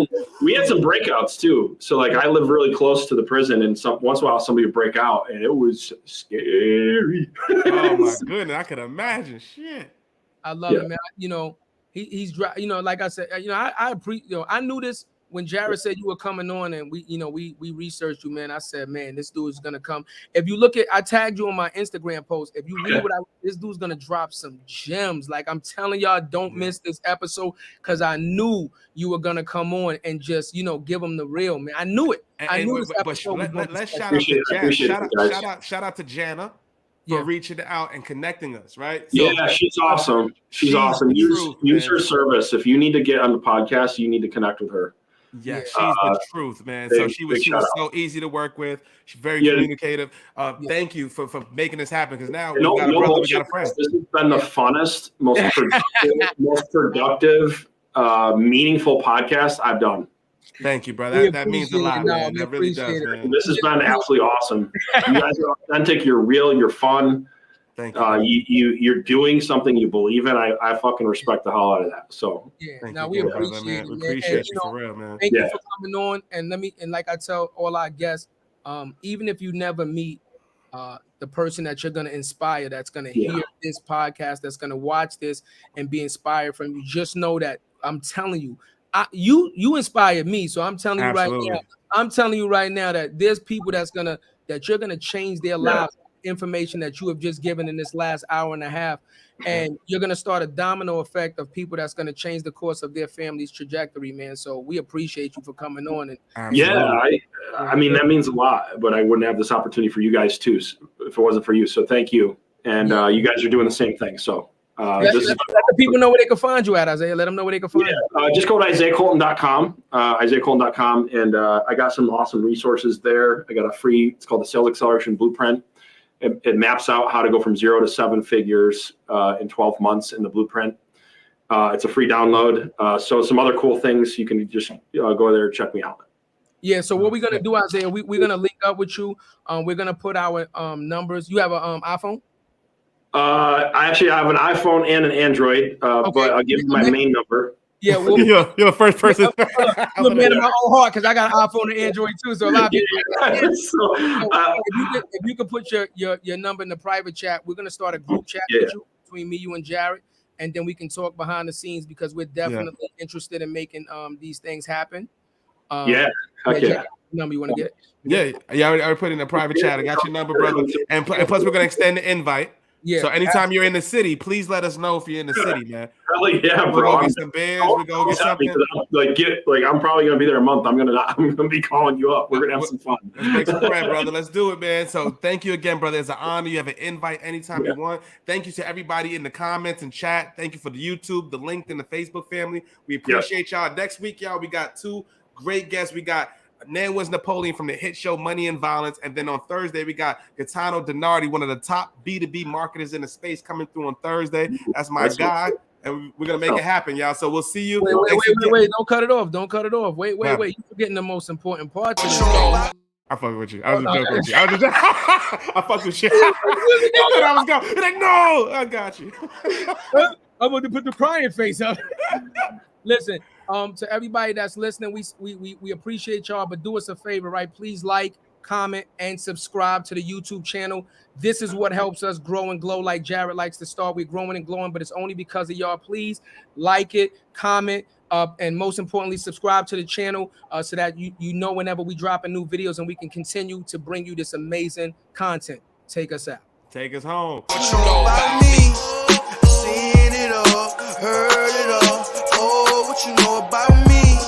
Speaker 3: We had some breakouts too. So like I live really close to the prison, and once in a while somebody would break out, and it was scary.
Speaker 1: oh my goodness, I could imagine. Shit.
Speaker 2: I love it, man. You know, he's like I said, I knew this when Jared said you were coming on, and we researched you, man. I said, man, this dude is gonna come. If you look at, I tagged you on my Instagram post. If you read this dude's gonna drop some gems. Like I'm telling y'all, don't miss this episode because I knew you were gonna come on and just give him the real, man. I knew it. I knew this episode.
Speaker 1: Let's shout out to Jana. Shout out to Jana for reaching out and connecting us, right? So,
Speaker 3: yeah, she's awesome. She's awesome. Use her service. If you need to get on the podcast, you need to connect with her.
Speaker 1: Yeah, she's the truth, man. So she was so easy to work with. She's very communicative. Thank you for making this happen because now we got a brother, we got a friend.
Speaker 3: This has been the funnest, most productive, meaningful podcast I've done.
Speaker 1: Thank you, brother. That means a lot, man. That really does, man.
Speaker 3: This has been absolutely awesome. You guys are authentic. You're real. You're fun.
Speaker 1: Thank you.
Speaker 3: You're doing something you believe in. I fucking respect the hell out of that. So
Speaker 2: we appreciate it,
Speaker 1: we appreciate you for real, man.
Speaker 2: Thank you for coming on. And like I tell all our guests, even if you never meet the person that you're gonna inspire, that's gonna hear this podcast, that's gonna watch this and be inspired from you, just know that I'm telling you, you inspired me. So I'm telling you right now. I'm telling you right now that there's people that you're gonna change their lives. Information that you have just given in this last hour and a half, and you're going to start a domino effect of people that's going to change the course of their family's trajectory, man. So we appreciate you for coming on. And
Speaker 3: I mean that means a lot, but I wouldn't have this opportunity for you guys too if it wasn't for you. So thank you, and you guys are doing the same thing. So
Speaker 2: let the people know where they can find you at, Isaiah. Let them know where they can find you.
Speaker 3: Just go to IsaiahColton.com, IsaiahColton.com, and I got some awesome resources there. I got a free, it's called the Sales Acceleration Blueprint. It maps out how to go from 0 to 7 figures in 12 months in the blueprint. It's a free download. So some other cool things, you can just go there and check me out.
Speaker 2: Yeah, so what we're going to do, Isaiah, we're going to link up with you. We're going to put our numbers. You have an iPhone?
Speaker 3: I actually have an iPhone and an Android, but I'll give you my main number.
Speaker 2: Yeah,
Speaker 1: you're the first person.
Speaker 2: I'm a man of my own heart because I got an iPhone and Android too. So a lot of people. If you could put your number in the private chat, we're gonna start a group chat with you, between me, you, and Jared, and then we can talk behind the scenes because we're definitely interested in making these things happen.
Speaker 3: Okay.
Speaker 2: Number you want to get?
Speaker 1: Yeah. I already put in the private chat. I got your number, brother. And plus, we're gonna extend the invite.
Speaker 2: Yeah.
Speaker 1: So anytime you're in the city, please let us know if you're in the city, man.
Speaker 3: Hell yeah, bro.
Speaker 1: We'll go get some beers. We'll go get something.
Speaker 3: I'm probably gonna be there a month. I'm gonna be calling you up. We're gonna have some fun.
Speaker 1: Let's make some bread, brother. Let's do it, man. So thank you again, brother. It's an honor. You have an invite anytime you want. Thank you to everybody in the comments and chat. Thank you for the YouTube, the LinkedIn, the Facebook family. We appreciate y'all. Next week, y'all, we got 2 great guests. We got Nan was Napoleon from the hit show Money and Violence. And then on Thursday, we got Gaetano Donardi, one of the top B2B marketers in the space, coming through on Thursday. That's my guy. And we're going to make it happen, y'all. So we'll see you.
Speaker 2: Wait. Don't cut it off. Wait. You're forgetting the most important part.
Speaker 1: I fuck with you. I was just joking with you. I fuck with you. I thought I was going. You're like, no, I got you.
Speaker 2: I'm going to put the crying face up. Listen, to everybody that's listening, we appreciate y'all, but do us a favor, right? Please like, comment, and subscribe to the YouTube channel. This is what helps us grow and glow, like Jared likes to start. We're growing and glowing, but it's only because of y'all. Please like it, comment, and most importantly, subscribe to the channel so that you know whenever we drop new videos, and we can continue to bring you this amazing content. Take us out.
Speaker 1: Take us home.
Speaker 8: What you know about me? Seen it all, heard it all. Oh, what you know about me?